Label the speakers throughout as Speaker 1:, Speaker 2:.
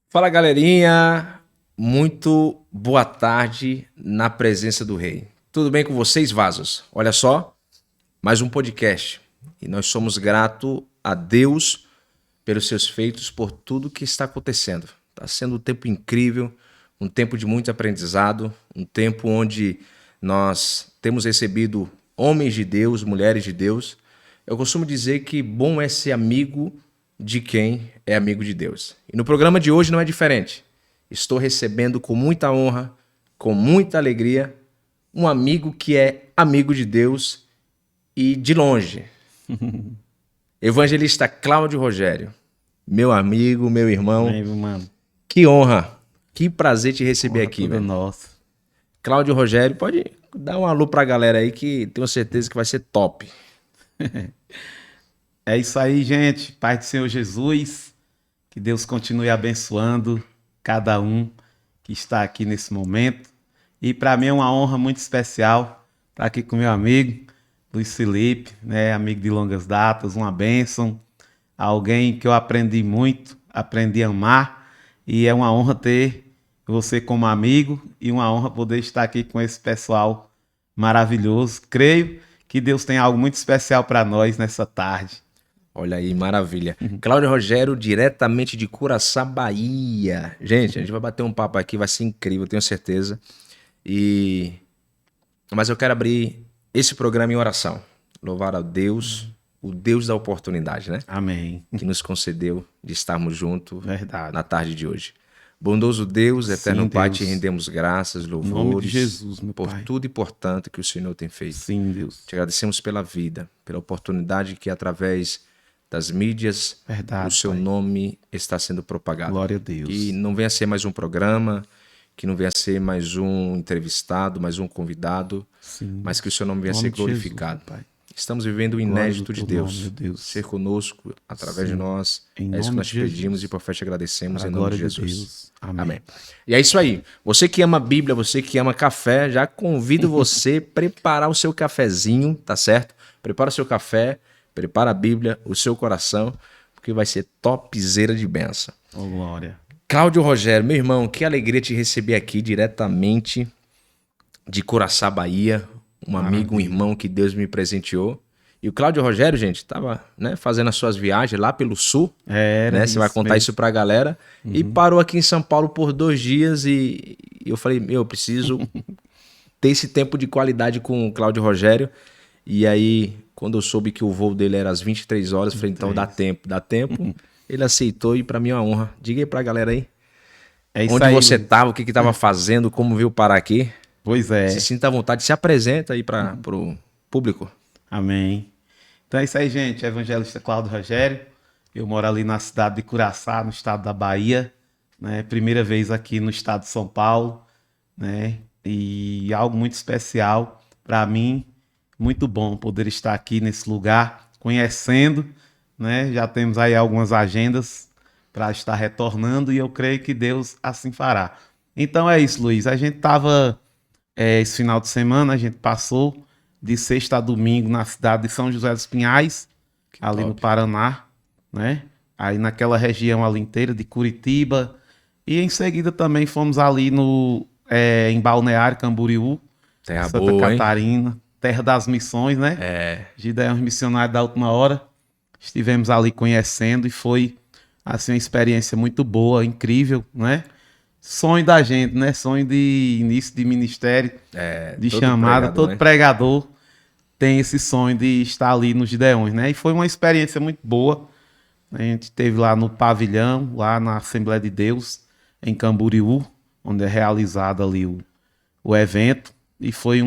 Speaker 1: Fala, galerinha, muito boa tarde na presença do Rei. Tudo bem com vocês, vasos? Olha só, mais um podcast e nós somos gratos a Deus pelos seus feitos, por tudo que está acontecendo. Está sendo um tempo incrível, um tempo de muito aprendizado, um tempo onde nós temos recebido homens de Deus, mulheres de Deus. Eu costumo dizer que bom é ser amigo de quem é amigo de Deus. E no programa de hoje não é diferente. Estou recebendo com muita honra, com muita alegria, um amigo que é amigo de Deus e de longe. Evangelista Cláudio Rogério, meu amigo, meu irmão.
Speaker 2: Aí, mano.
Speaker 1: Que honra, que prazer te receber
Speaker 2: Honra
Speaker 1: aqui,
Speaker 2: toda
Speaker 1: velho.
Speaker 2: nossa.
Speaker 1: Cláudio Rogério, pode dar um alô pra galera aí que tenho certeza que vai ser top.
Speaker 2: É isso aí, gente. Pai do Senhor Jesus, que Deus continue abençoando cada um que está aqui nesse momento. E para mim é uma honra muito especial estar aqui com meu amigo Luiz Felipe, né, amigo de longas datas, uma bênção, alguém que eu aprendi muito, aprendi a amar, e é uma honra ter você como amigo e uma honra poder estar aqui com esse pessoal maravilhoso. Creio que Deus tem algo muito especial para nós nessa tarde.
Speaker 1: Olha aí, maravilha. Cláudio Rogério, diretamente de Curaçá, Bahia. Gente, a gente vai bater um papo aqui, vai ser incrível, tenho certeza. Mas eu quero abrir esse programa em oração. Louvar a Deus, o Deus da oportunidade, né?
Speaker 2: Amém.
Speaker 1: Que nos concedeu de estarmos juntos
Speaker 2: Verdade.
Speaker 1: na tarde de hoje. Bondoso Deus, eterno
Speaker 2: Sim,
Speaker 1: Pai,
Speaker 2: Deus.
Speaker 1: te rendemos graças,
Speaker 2: Em
Speaker 1: louvores.
Speaker 2: nome de Jesus, meu
Speaker 1: por
Speaker 2: Pai.
Speaker 1: tudo e por tanto que o Senhor tem feito.
Speaker 2: Sim, Deus.
Speaker 1: Te agradecemos pela vida, pela oportunidade que através das mídias
Speaker 2: Verdade,
Speaker 1: o seu
Speaker 2: Pai.
Speaker 1: nome está sendo propagado.
Speaker 2: Glória a Deus.
Speaker 1: Que não venha ser mais um programa, que não venha ser mais um entrevistado, mais um convidado,
Speaker 2: Sim.
Speaker 1: mas que o seu nome venha
Speaker 2: Em
Speaker 1: ser
Speaker 2: nome de Jesus,
Speaker 1: glorificado.
Speaker 2: meu Pai.
Speaker 1: Estamos vivendo o
Speaker 2: Glória
Speaker 1: inédito
Speaker 2: do
Speaker 1: de
Speaker 2: teu
Speaker 1: Deus.
Speaker 2: nome, meu Deus.
Speaker 1: Ser conosco através de nós.
Speaker 2: Em
Speaker 1: É isso que
Speaker 2: nome
Speaker 1: nós
Speaker 2: de
Speaker 1: te pedimos
Speaker 2: Jesus.
Speaker 1: e por fé te agradecemos
Speaker 2: Para a
Speaker 1: em nome de
Speaker 2: glória de
Speaker 1: Jesus.
Speaker 2: Deus. Amém.
Speaker 1: Amém. E é isso aí. Você que ama a Bíblia, você que ama café, já convido você a preparar o seu cafezinho, tá certo? Prepara o seu café, prepara a Bíblia, o seu coração, porque vai ser topzera de benção.
Speaker 2: Oh, glória.
Speaker 1: Cláudio Rogério, meu irmão, que alegria te receber aqui diretamente de Curaçá, Bahia. Um amigo, um irmão que Deus me presenteou. E o Cláudio Rogério, gente, estava fazendo as suas viagens lá pelo sul.
Speaker 2: Era
Speaker 1: Né? Você vai
Speaker 2: isso
Speaker 1: contar
Speaker 2: mesmo.
Speaker 1: isso pra galera. E parou aqui em São Paulo por 2 dias e eu falei, eu preciso ter esse tempo de qualidade com o Cláudio Rogério. E aí, quando eu soube que o voo dele era às 23 horas, eu falei, então dá tempo, dá tempo. Ele aceitou e pra mim é uma honra. Diga aí pra galera aí,
Speaker 2: É isso
Speaker 1: onde
Speaker 2: aí,
Speaker 1: você
Speaker 2: Luiz.
Speaker 1: tava, o que que tava fazendo, como veio parar aqui.
Speaker 2: Pois é.
Speaker 1: Se sinta à vontade, se apresenta aí pro público.
Speaker 2: Amém. Então é isso aí, gente. Evangelista Cláudio Rogério. Eu moro ali na cidade de Curaçá, no estado da Bahia, né? Primeira vez aqui no estado de São Paulo, né? E algo muito especial para mim, muito bom poder estar aqui nesse lugar, conhecendo, né? Já temos aí algumas agendas para estar retornando e eu creio que Deus assim fará. Então é isso, Luiz. A gente estava esse final de semana, a gente passou de sexta a domingo na cidade de São José dos Pinhais, ali
Speaker 1: top.
Speaker 2: no Paraná, né? Aí naquela região ali inteira de Curitiba. E em seguida também fomos ali em Balneário Camboriú,
Speaker 1: Terra
Speaker 2: Santa
Speaker 1: boa, hein?
Speaker 2: Catarina, terra das missões, né?
Speaker 1: É.
Speaker 2: Gideões missionários da última hora. Estivemos ali conhecendo e foi assim uma experiência muito boa, incrível, né? Sonho da gente, né? Sonho de início de ministério, de
Speaker 1: todo
Speaker 2: chamada.
Speaker 1: pregador,
Speaker 2: Todo
Speaker 1: né?
Speaker 2: pregador tem esse sonho de estar ali nos Gideões, né? E foi uma experiência muito boa. A gente esteve lá no pavilhão, lá na Assembleia de Deus, em Camboriú, onde é realizado ali o evento. E foi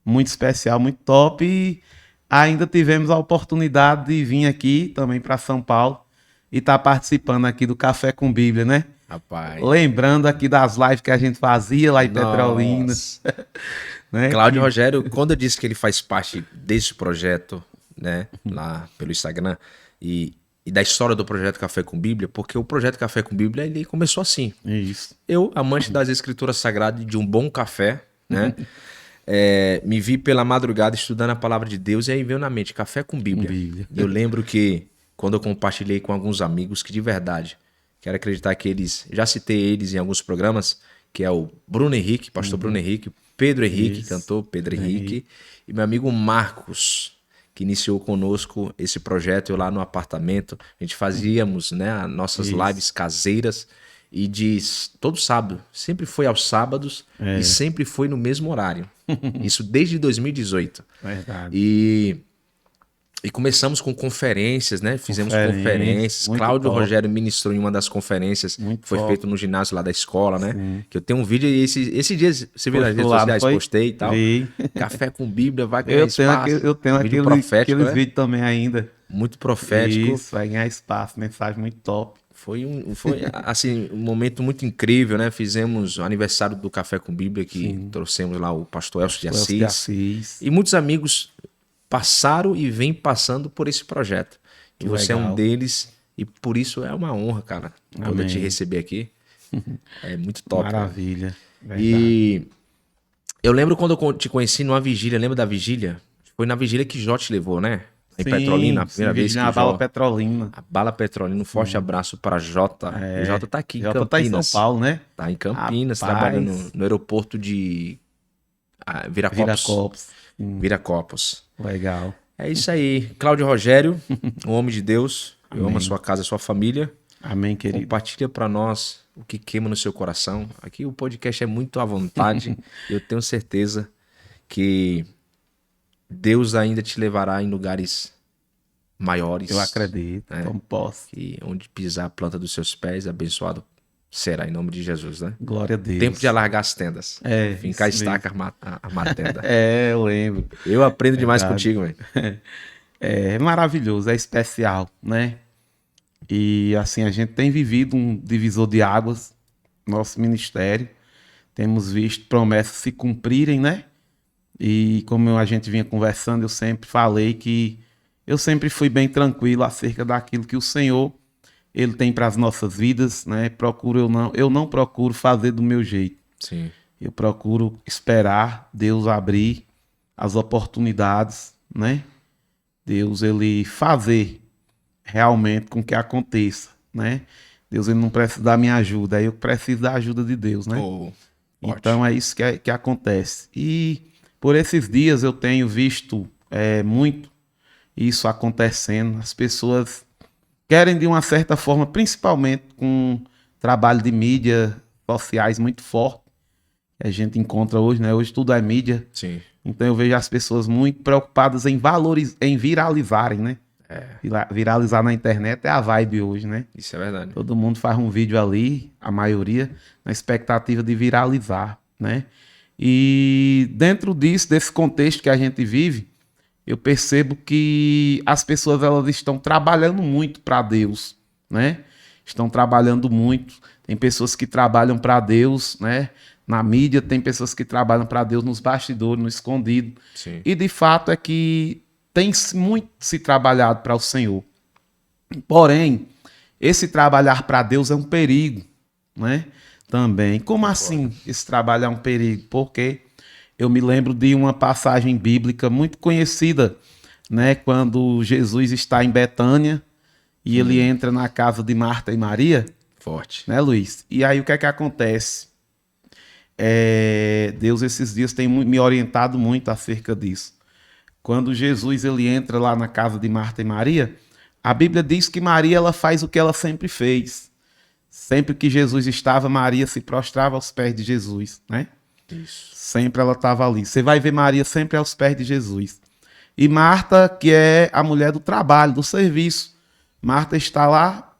Speaker 2: muito especial, muito top. E ainda tivemos a oportunidade de vir aqui também para São Paulo e estar participando aqui do Café com Bíblia, né?
Speaker 1: Rapaz.
Speaker 2: Lembrando aqui das lives que a gente fazia lá em Petrolina.
Speaker 1: Nossa.
Speaker 2: Né?
Speaker 1: Cláudio Rogério, quando eu disse que ele faz parte desse projeto, né, lá pelo Instagram, e da história do Projeto Café com Bíblia, porque o Projeto Café com Bíblia, ele começou assim.
Speaker 2: Isso.
Speaker 1: Eu, amante das escrituras sagradas e de um bom café, né, me vi pela madrugada estudando a palavra de Deus e aí veio na mente, café com Bíblia.
Speaker 2: Bíblia.
Speaker 1: E eu lembro que, quando eu compartilhei com alguns amigos, que de verdade, Quero acreditar que eles... Já citei eles em alguns programas, que é o Bruno Henrique, pastor Bruno Henrique, Pedro Henrique, cantor Pedro Henrique, e meu amigo Marcos, que iniciou conosco esse projeto. Eu lá no apartamento, a gente fazíamos, né, as nossas lives caseiras, e todo sábado, sempre foi aos sábados e sempre foi no mesmo horário. Isso desde 2018.
Speaker 2: Verdade.
Speaker 1: E começamos com conferências, né? Fizemos conferências. Cláudio Rogério ministrou em uma das conferências, que foi feito no ginásio lá da escola, né? Sim. Que eu tenho um vídeo, e esse dia você viu nas redes sociais, postei e tal. Vi. Café com Bíblia, vai ganhar espaço.
Speaker 2: Eu tenho aqueles vídeos também ainda.
Speaker 1: Muito profético.
Speaker 2: Isso, vai ganhar espaço, mensagem muito top.
Speaker 1: Foi assim, um momento muito incrível, né? Fizemos o aniversário do Café com Bíblia, que trouxemos lá o pastor Elcio de Assis. E muitos amigos passaram e vêm passando por esse projeto. E você é um deles, e por isso é uma honra, cara, poder te receber aqui. É muito top.
Speaker 2: Maravilha.
Speaker 1: E eu lembro quando eu te conheci numa vigília, lembra da vigília? Foi na vigília que Jó te levou, né? Em Petrolina, a primeira vez que
Speaker 2: a Bala Petrolina.
Speaker 1: A Bala Petrolina, um forte abraço para Jota. O Jota tá aqui em Campinas.
Speaker 2: Tá em São Paulo, né?
Speaker 1: Tá em Campinas, trabalhando no aeroporto de Viracopos.
Speaker 2: Legal.
Speaker 1: É isso aí. Cláudio Rogério, um homem de Deus. Eu amo a sua casa, a sua família.
Speaker 2: Amém, querido.
Speaker 1: Compartilha para nós o que queima no seu coração. Aqui o podcast é muito à vontade. Eu tenho certeza que Deus ainda te levará em lugares maiores.
Speaker 2: Eu acredito, como posso.
Speaker 1: E onde pisar a planta dos seus pés, abençoado será, em nome de Jesus, né?
Speaker 2: Glória a Deus.
Speaker 1: Tempo de alargar as tendas. Fincar a estaca, armar tenda.
Speaker 2: Eu lembro.
Speaker 1: Eu aprendo demais contigo, velho.
Speaker 2: É maravilhoso, é especial, né? E assim, a gente tem vivido um divisor de águas no nosso ministério. Temos visto promessas se cumprirem, né? E como a gente vinha conversando, eu sempre falei que eu sempre fui bem tranquilo acerca daquilo que o Senhor Ele tem para as nossas vidas, né? Eu não procuro fazer do meu jeito.
Speaker 1: Sim.
Speaker 2: Eu procuro esperar Deus abrir as oportunidades, né? Deus ele fazer realmente com que aconteça, né? Deus ele não precisa da minha ajuda, eu preciso da ajuda de Deus, né? Então é isso que acontece. E por esses dias eu tenho visto muito isso acontecendo. As pessoas querem de uma certa forma, principalmente com trabalho de mídia sociais muito forte, que a gente encontra hoje, né? Hoje tudo é mídia.
Speaker 1: Sim.
Speaker 2: Então eu vejo as pessoas muito preocupadas em viralizarem, né? Viralizar na internet é a vibe hoje, né?
Speaker 1: Isso é verdade.
Speaker 2: Todo mundo faz um vídeo ali, a maioria, na expectativa de viralizar, né? E dentro desse contexto que a gente vive, eu percebo que as pessoas elas estão trabalhando muito para Deus, né? Estão trabalhando muito. Tem pessoas que trabalham para Deus, né? Na mídia, tem pessoas que trabalham para Deus nos bastidores, no escondido.
Speaker 1: Sim.
Speaker 2: E de fato é que tem muito se trabalhado para o Senhor. Porém, esse trabalhar para Deus é um perigo, né? Também. Como assim esse trabalho é um perigo? Porque eu me lembro de uma passagem bíblica muito conhecida, né? Quando Jesus está em Betânia e ele entra na casa de Marta e Maria.
Speaker 1: Forte.
Speaker 2: Né, Luiz? E aí o que é que acontece? Deus esses dias tem me orientado muito acerca disso. Quando Jesus ele entra lá na casa de Marta e Maria, a Bíblia diz que Maria ela faz o que ela sempre fez. Sempre que Jesus estava, Maria se prostrava aos pés de Jesus, né?
Speaker 1: Isso.
Speaker 2: Sempre ela estava ali. Você vai ver Maria sempre aos pés de Jesus. E Marta, que é a mulher do trabalho, do serviço. Marta está lá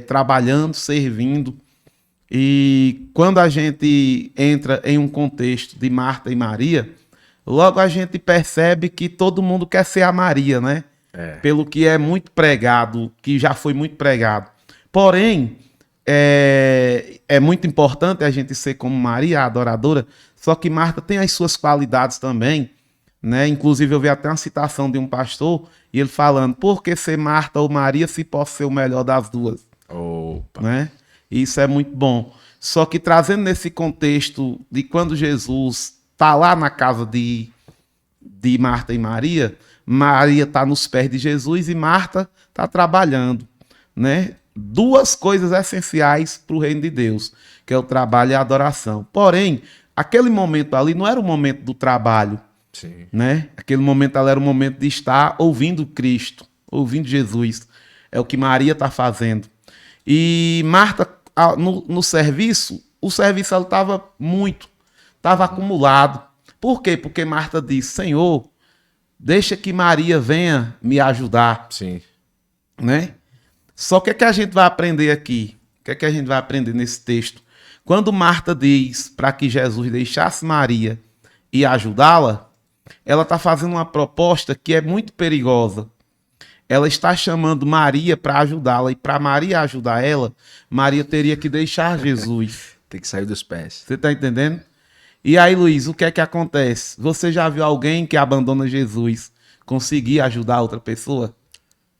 Speaker 2: trabalhando, servindo. E quando a gente entra em um contexto de Marta e Maria, logo a gente percebe que todo mundo quer ser a Maria, né? Pelo que é muito pregado, que já foi muito pregado. Porém, é muito importante a gente ser como Maria, a adoradora, só que Marta tem as suas qualidades também, né? Inclusive eu vi até uma citação de um pastor, e ele falando, por que ser Marta ou Maria se posso ser o melhor das duas?
Speaker 1: Opa.
Speaker 2: Né? Isso é muito bom. Só que trazendo nesse contexto de quando Jesus está lá na casa de Marta e Maria, Maria está nos pés de Jesus e Marta está trabalhando, né? duas coisas essenciais para o reino de Deus, que é o trabalho e a adoração. Porém, aquele momento ali não era o momento do trabalho,
Speaker 1: Sim.
Speaker 2: né? Aquele momento ali era o momento de estar ouvindo Cristo, ouvindo Jesus. É o que Maria está fazendo. E Marta, no serviço, o serviço ela estava acumulado. Por quê? Porque Marta disse, Senhor, deixa que Maria venha me ajudar,
Speaker 1: Sim.
Speaker 2: né? Só que o que a gente vai aprender aqui? O que é que a gente vai aprender nesse texto? Quando Marta diz para que Jesus deixasse Maria e ajudá-la, ela está fazendo uma proposta que é muito perigosa. Ela está chamando Maria para ajudá-la, e para Maria ajudar ela, Maria teria que deixar Jesus.
Speaker 1: Tem que sair dos pés.
Speaker 2: Você está entendendo? E aí, Luiz, o que é que acontece? Você já viu alguém que abandona Jesus conseguir ajudar outra pessoa?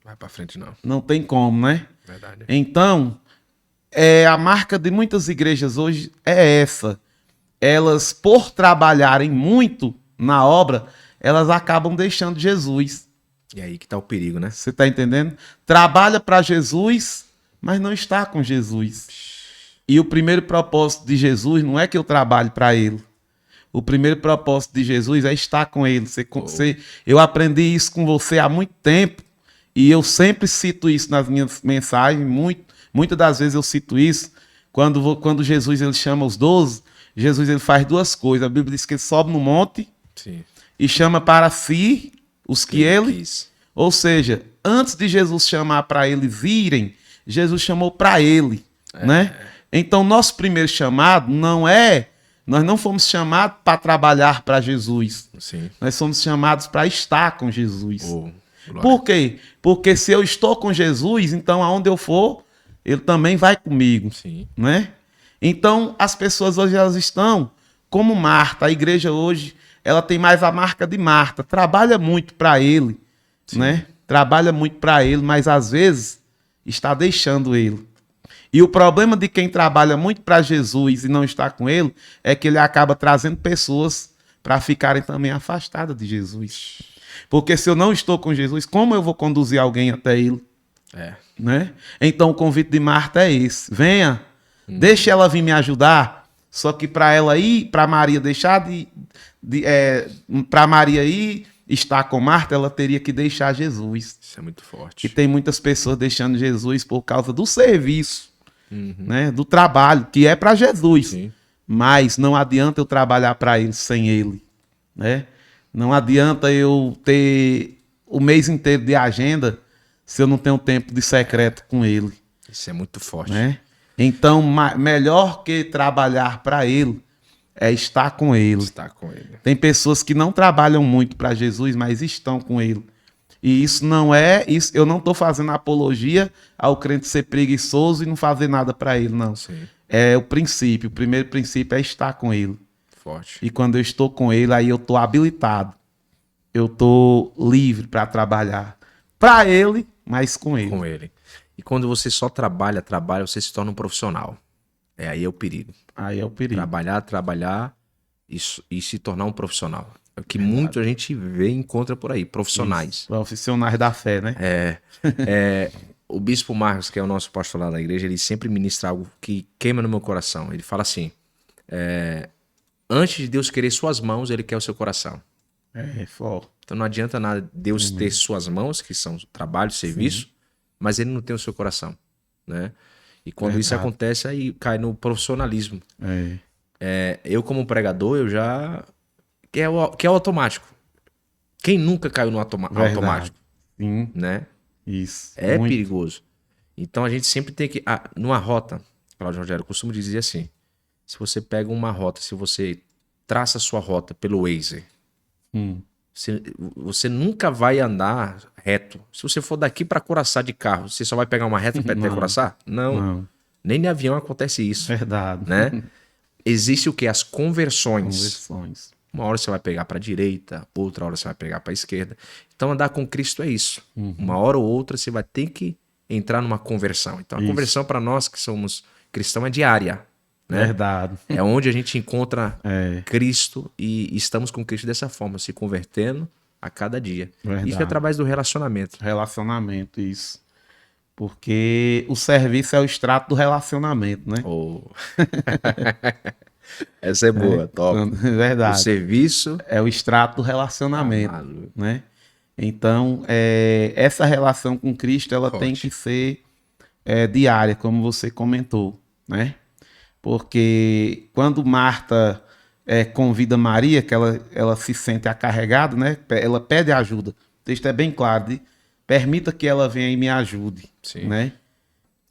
Speaker 1: Vai pra frente, não.
Speaker 2: Não tem como, né?
Speaker 1: Verdade.
Speaker 2: Então, a marca de muitas igrejas hoje é essa. Elas, por trabalharem muito na obra, elas acabam deixando Jesus.
Speaker 1: E aí que tá o perigo, né?
Speaker 2: Você está entendendo? Trabalha para Jesus, mas não está com Jesus. E o primeiro propósito de Jesus não é que eu trabalhe para ele. O primeiro propósito de Jesus é estar com ele. Eu aprendi isso com você há muito tempo e eu sempre cito isso nas minhas mensagens. Muitas das vezes eu cito isso. Quando Jesus ele chama os 12, Jesus ele faz duas coisas. A Bíblia diz que ele sobe no monte
Speaker 1: Sim.
Speaker 2: e chama para si os que ele
Speaker 1: quis.
Speaker 2: Ou seja, antes de Jesus chamar para eles irem, Jesus chamou para ele, né? Então, nosso primeiro chamado nós não fomos chamados para trabalhar para Jesus.
Speaker 1: Sim.
Speaker 2: Nós somos chamados para estar com Jesus.
Speaker 1: Oh, glória.
Speaker 2: Por quê? Porque se eu estou com Jesus, então aonde eu for, ele também vai comigo,
Speaker 1: Sim.
Speaker 2: né? Então, as pessoas hoje elas estão como Marta. A igreja hoje, ela tem mais a marca de Marta. Trabalha muito para ele, né? Trabalha muito para ele, mas às vezes está deixando ele. E o problema de quem trabalha muito para Jesus e não está com ele é que ele acaba trazendo pessoas para ficarem também afastadas de Jesus. Porque se eu não estou com Jesus, como eu vou conduzir alguém até ele? Né? Então o convite de Marta é esse. Venha, deixe ela vir me ajudar. Só que para ela ir, para Maria deixar para Maria ir estar com Marta, ela teria que deixar Jesus.
Speaker 1: Isso é muito forte.
Speaker 2: E tem muitas pessoas deixando Jesus por causa do serviço, né? Do trabalho, que é para Jesus.
Speaker 1: Sim.
Speaker 2: Mas não adianta eu trabalhar para ele sem ele, né? Não adianta eu ter o mês inteiro de agenda se eu não tenho tempo de secreto com ele,
Speaker 1: Isso é muito forte.
Speaker 2: né? Então, melhor que trabalhar para ele é estar com ele.
Speaker 1: Estar com ele.
Speaker 2: Tem pessoas que não trabalham muito para Jesus, mas estão com ele. E isso não é, isso, eu não estou fazendo apologia ao crente ser preguiçoso e não fazer nada para ele, não.
Speaker 1: Sim.
Speaker 2: É o princípio, o primeiro princípio é estar com ele.
Speaker 1: Forte.
Speaker 2: E quando eu estou com ele, aí eu estou habilitado. Eu estou livre para trabalhar. Para ele, mas com ele.
Speaker 1: Com ele. E quando você só trabalha, você se torna um profissional. Aí é o perigo.
Speaker 2: Aí é o perigo.
Speaker 1: Trabalhar e se tornar um profissional. É o que muita gente vê e encontra por aí. Profissionais.
Speaker 2: Isso. Profissionais da fé, né?
Speaker 1: O Bispo Marcos, que é o nosso pastor lá da igreja, ele sempre ministra algo que queima no meu coração. Ele fala assim, antes de Deus querer suas mãos, ele quer o seu coração.
Speaker 2: Forte.
Speaker 1: Então não adianta nada Deus ter suas mãos, que são trabalho, serviço, mas ele não tem o seu coração, né? E quando isso acontece, aí cai no profissionalismo. Eu como pregador, eu já... Que é o automático. Quem nunca caiu no automático?
Speaker 2: Sim.
Speaker 1: Né?
Speaker 2: Isso.
Speaker 1: É
Speaker 2: muito
Speaker 1: perigoso. Então a gente sempre tem que... numa rota, Cláudio Rogério, eu costumo dizer assim, se você pega uma rota, se você traça a sua rota pelo Waze, você nunca vai andar reto. Se você for daqui para Curaçá de carro, você só vai pegar uma reta até Curaçá? Não. Nem de avião acontece isso.
Speaker 2: Verdade.
Speaker 1: Né? Existe o que? As conversões.
Speaker 2: Conversões.
Speaker 1: Uma hora você vai pegar para a direita, outra hora você vai pegar para a esquerda. Então andar com Cristo é isso. Uma hora ou outra você vai ter que entrar numa conversão. Então a conversão para nós que somos cristãos é diária. Né?
Speaker 2: Verdade.
Speaker 1: É onde a gente encontra Cristo e estamos com Cristo dessa forma, se convertendo a cada dia.
Speaker 2: Verdade.
Speaker 1: Isso é através do relacionamento.
Speaker 2: Relacionamento, isso. Porque o serviço é o extrato do relacionamento, né?
Speaker 1: Oh. Essa é boa, top.
Speaker 2: É
Speaker 1: O
Speaker 2: verdade.
Speaker 1: serviço.
Speaker 2: É o extrato do
Speaker 1: Ah,
Speaker 2: relacionamento,
Speaker 1: maluco.
Speaker 2: né? Então, essa relação com Cristo, ela tem
Speaker 1: Forte.
Speaker 2: que ser diária, como você comentou, né? Porque quando Marta convida Maria, que ela se sente acarregada, né? Ela pede ajuda. O texto é bem claro, permita que ela venha e me ajude,
Speaker 1: Sim.
Speaker 2: né?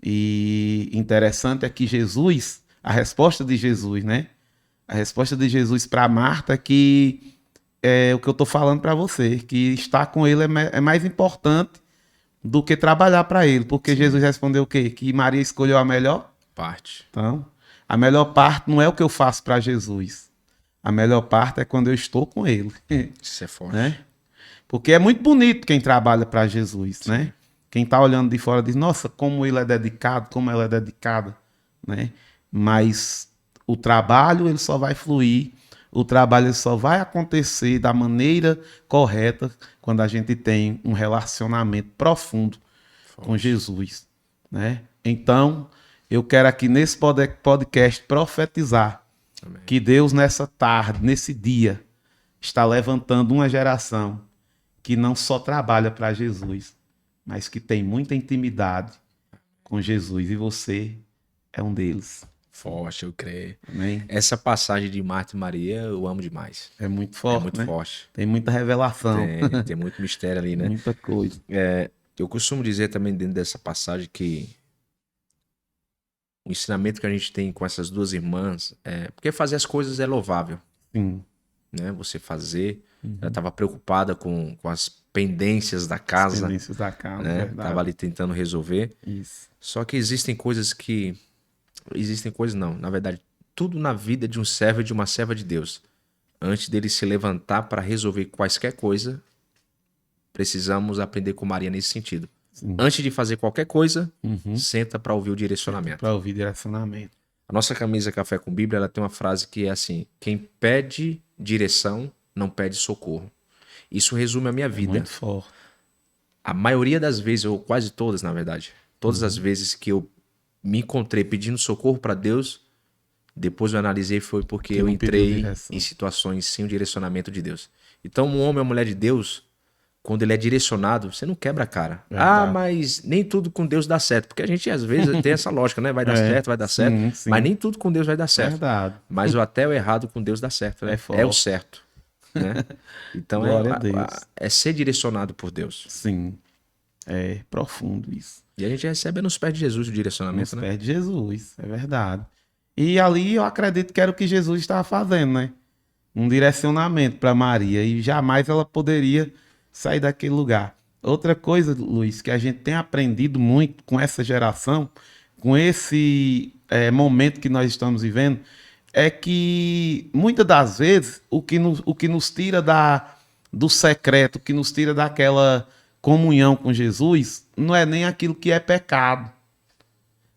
Speaker 2: E interessante é que Jesus, a resposta de Jesus, né? A resposta de Jesus para Marta é que é o que eu estou falando para você, que estar com ele é mais importante do que trabalhar para ele, porque
Speaker 1: Sim.
Speaker 2: Jesus respondeu o quê? Que Maria escolheu a melhor.
Speaker 1: Parte.
Speaker 2: Então, a melhor parte não é o que eu faço para Jesus. A melhor parte é quando eu estou com ele,
Speaker 1: Isso é forte.
Speaker 2: né? Porque é muito bonito quem trabalha para Jesus, né? Quem está olhando de fora diz, nossa, como ele é dedicado, como ela é dedicada, né? Mas o trabalho ele só vai fluir, o trabalho ele só vai acontecer da maneira correta quando a gente tem um relacionamento profundo com Jesus, né? Então, eu quero aqui nesse podcast profetizar
Speaker 1: Amém.
Speaker 2: que Deus nessa tarde, nesse dia, está levantando uma geração que não só trabalha para Jesus, mas que tem muita intimidade com Jesus. E você é um deles.
Speaker 1: Forte, eu creio.
Speaker 2: Amém?
Speaker 1: Essa passagem de Marta e Maria eu amo demais.
Speaker 2: É muito
Speaker 1: É
Speaker 2: forte,
Speaker 1: muito
Speaker 2: né?
Speaker 1: forte.
Speaker 2: Tem muita revelação.
Speaker 1: Tem muito mistério ali, né?
Speaker 2: Muita coisa.
Speaker 1: Eu costumo dizer também dentro dessa passagem que o ensinamento que a gente tem com essas duas irmãs é porque fazer as coisas é louvável,
Speaker 2: Sim.
Speaker 1: né? Você fazer. Ela estava preocupada com as pendências da casa,
Speaker 2: Tendências da casa,
Speaker 1: né?
Speaker 2: verdade.
Speaker 1: Tava ali tentando resolver.
Speaker 2: Isso.
Speaker 1: Só que existem coisas que. Existem coisas não. Na verdade, tudo na vida de um servo e de uma serva de Deus. Antes dele se levantar para resolver quaisquer coisa, precisamos aprender com Maria nesse sentido.
Speaker 2: Sim.
Speaker 1: Antes de fazer qualquer coisa, senta para ouvir o direcionamento.
Speaker 2: Para ouvir direcionamento.
Speaker 1: A nossa camisa Café com Bíblia, ela tem uma frase que é assim: quem pede direção não pede socorro. Isso resume a minha vida.
Speaker 2: Muito forte.
Speaker 1: A maioria das vezes, ou quase todas, na verdade, todas as vezes que eu me encontrei pedindo socorro para Deus, depois eu analisei foi porque eu
Speaker 2: não pediu
Speaker 1: entrei
Speaker 2: direção.
Speaker 1: em situações sem o direcionamento de Deus. Então, um homem ou mulher de Deus, quando ele é direcionado, você não quebra a cara.
Speaker 2: Verdade.
Speaker 1: Mas nem tudo com Deus dá certo. Porque a gente, às vezes, tem essa lógica, né? Vai dar certo, vai dar certo.
Speaker 2: sim.
Speaker 1: Mas nem tudo com Deus vai dar certo.
Speaker 2: Verdade.
Speaker 1: Mas até o errado com Deus dá certo, né?
Speaker 2: É forte.
Speaker 1: É o certo, né? Então,
Speaker 2: Glória a Deus.
Speaker 1: é ser direcionado por Deus.
Speaker 2: Sim. É profundo isso.
Speaker 1: E a gente recebe nos pés de Jesus o direcionamento,
Speaker 2: Nos
Speaker 1: né?
Speaker 2: pés de Jesus, é verdade. E ali eu acredito que era o que Jesus estava fazendo, né? Um direcionamento para Maria. E jamais ela poderia sair daquele lugar. Outra coisa, Luiz, que a gente tem aprendido muito com essa geração, com esse momento que nós estamos vivendo, é que muitas das vezes o que nos tira do secreto, o que nos tira daquela comunhão com Jesus, não é nem aquilo que é pecado.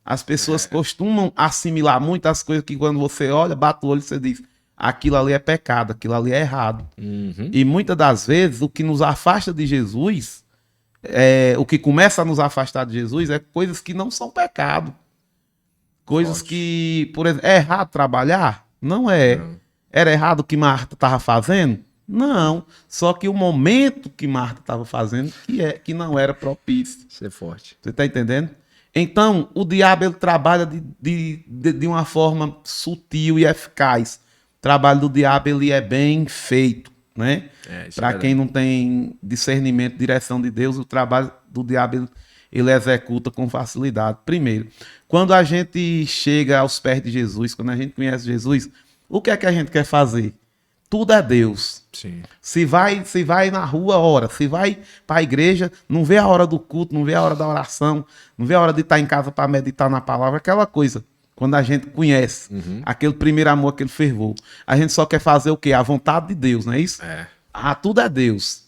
Speaker 2: As pessoas costumam assimilar muitas coisas que quando você olha, bate o olho e você diz, aquilo ali é pecado, aquilo ali é errado. E muitas das vezes o que nos afasta de Jesus, o que começa a nos afastar de Jesus é coisas que não são pecado. Coisas que, por exemplo, é errado trabalhar? Não é.
Speaker 1: Não.
Speaker 2: Era errado o que Marta estava fazendo? Não. Só que o momento que Marta estava fazendo que não era propício.
Speaker 1: Ser forte.
Speaker 2: Você está entendendo? Então, o diabo ele trabalha de uma forma sutil e eficaz. O trabalho do diabo ele é bem feito, né? Para quem não tem discernimento, direção de Deus, o trabalho do diabo ele executa com facilidade. Primeiro, quando a gente chega aos pés de Jesus, quando a gente conhece Jesus, o que é que a gente quer fazer? Tudo é Deus.
Speaker 1: Sim.
Speaker 2: Se vai na rua, ora. Se vai para a igreja, não vê a hora do culto, não vê a hora da oração, não vê a hora de estar em casa para meditar na palavra, aquela coisa. Quando a gente conhece aquele primeiro amor, aquele fervor, a gente só quer fazer o quê? A vontade de Deus, não é isso? Tudo é Deus.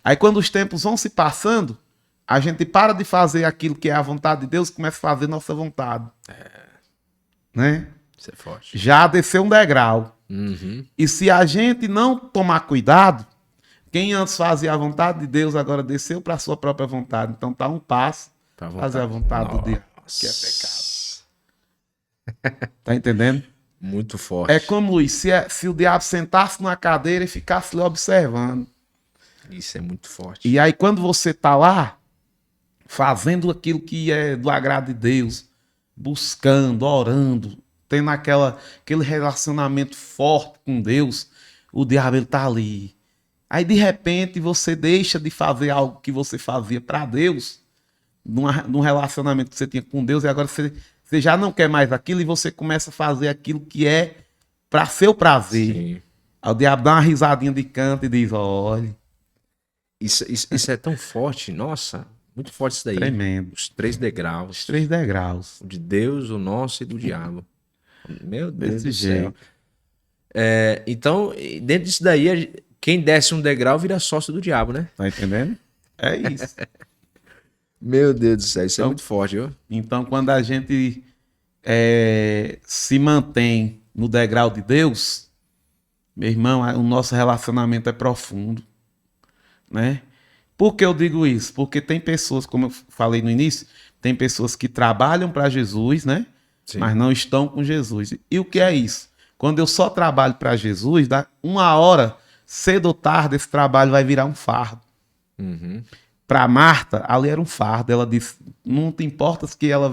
Speaker 2: Aí quando os tempos vão se passando, a gente para de fazer aquilo que é a vontade de Deus e começa a fazer nossa vontade. Né?
Speaker 1: Ser forte.
Speaker 2: Já desceu um degrau. E se a gente não tomar cuidado, quem antes fazia a vontade de Deus agora desceu para a sua própria vontade. Então está um passo Fazer a vontade do diabo, que é pecado. Tá entendendo?
Speaker 1: Muito forte.
Speaker 2: É como, Luiz, se o diabo sentasse numa cadeira e ficasse lhe observando.
Speaker 1: Isso é muito forte.
Speaker 2: E aí, quando você tá lá, fazendo aquilo que é do agrado de Deus, buscando, orando, tendo aquele relacionamento forte com Deus, o diabo ele tá ali. Aí, de repente, você deixa de fazer algo que você fazia para Deus, num relacionamento que você tinha com Deus, e agora você já não quer mais aquilo e você começa a fazer aquilo que é para seu prazer.
Speaker 1: Sim.
Speaker 2: Aí o diabo dá uma risadinha de canto e diz, olha...
Speaker 1: Isso é tão forte, nossa, muito forte isso daí.
Speaker 2: Tremendo.
Speaker 1: Os 3 degraus.
Speaker 2: Os 3 degraus.
Speaker 1: O de Deus, o nosso e do diabo. Meu Deus
Speaker 2: Desse
Speaker 1: do céu.
Speaker 2: jeito.
Speaker 1: Então, dentro disso daí, quem desce um degrau vira sócio do diabo, né?
Speaker 2: Tá entendendo? É isso.
Speaker 1: Meu Deus do céu, isso é
Speaker 2: Então-
Speaker 1: muito forte, viu?
Speaker 2: Então, quando a gente se mantém no degrau de Deus, meu irmão, o nosso relacionamento é profundo, né? Por que eu digo isso? Porque tem pessoas, como eu falei no início, tem pessoas que trabalham para Jesus, né?
Speaker 1: Sim.
Speaker 2: Mas não estão com Jesus. E o que é isso? Quando eu só trabalho para Jesus, dá uma hora, cedo ou tarde, esse trabalho vai virar um fardo.
Speaker 1: Uhum.
Speaker 2: Para Marta, ali era um fardo. Ela disse: não te importas que ela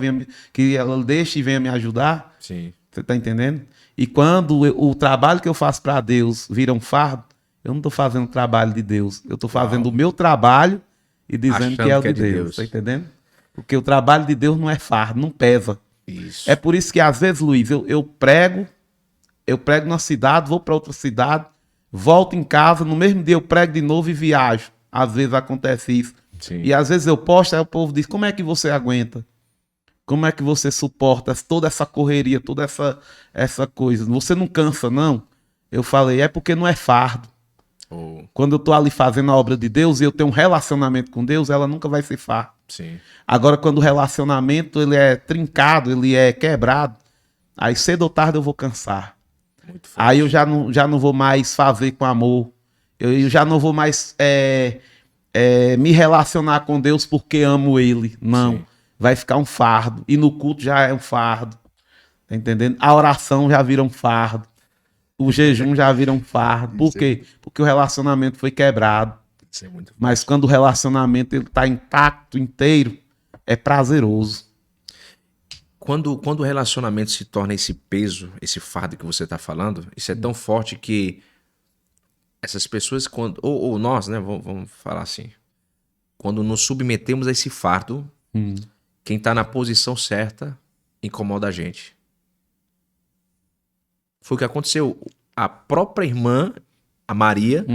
Speaker 2: deixe e venha me ajudar?
Speaker 1: Sim.
Speaker 2: Você está entendendo? E quando o trabalho que eu faço para Deus vira um fardo, eu não estou fazendo o trabalho de Deus. Eu estou fazendo o meu trabalho e dizendo
Speaker 1: Achando
Speaker 2: que é o
Speaker 1: que é
Speaker 2: de
Speaker 1: de
Speaker 2: Deus.
Speaker 1: Deus.
Speaker 2: Está entendendo? Porque o trabalho de Deus não é fardo, não pesa.
Speaker 1: Isso.
Speaker 2: É por isso que às vezes, Luiz, eu prego na cidade, vou para outra cidade, volto em casa, no mesmo dia eu prego de novo e viajo. Às vezes acontece isso.
Speaker 1: Sim.
Speaker 2: E às vezes eu posto, aí o povo diz: como é que você aguenta? Como é que você suporta toda essa correria, toda essa coisa? Você não cansa, não? Eu falei: é porque não é fardo.
Speaker 1: Oh,
Speaker 2: Quando eu tô ali fazendo a obra de Deus e eu tenho um relacionamento com Deus, ela nunca vai ser fardo.
Speaker 1: sim.
Speaker 2: Agora, quando o relacionamento ele é trincado, ele é quebrado, aí cedo ou tarde eu vou cansar.
Speaker 1: Muito forte.
Speaker 2: Aí eu já não vou mais fazer com amor. Eu já não vou mais me relacionar com Deus porque amo Ele. Não.
Speaker 1: Sim.
Speaker 2: Vai ficar um fardo. E no culto já é um fardo. Tá entendendo? A oração já vira um fardo. O jejum já vira um fardo. Por quê? Porque o relacionamento foi quebrado.
Speaker 1: Isso é muito forte.
Speaker 2: Mas quando o relacionamento ele tá intacto, inteiro, é prazeroso.
Speaker 1: Quando o relacionamento se torna esse peso, esse fardo que você está falando, isso é tão forte que essas pessoas, ou nós, né, vamos falar assim, quando nos submetemos a esse fardo, quem está na posição certa incomoda a gente. Foi o que aconteceu. A própria irmã, a Maria,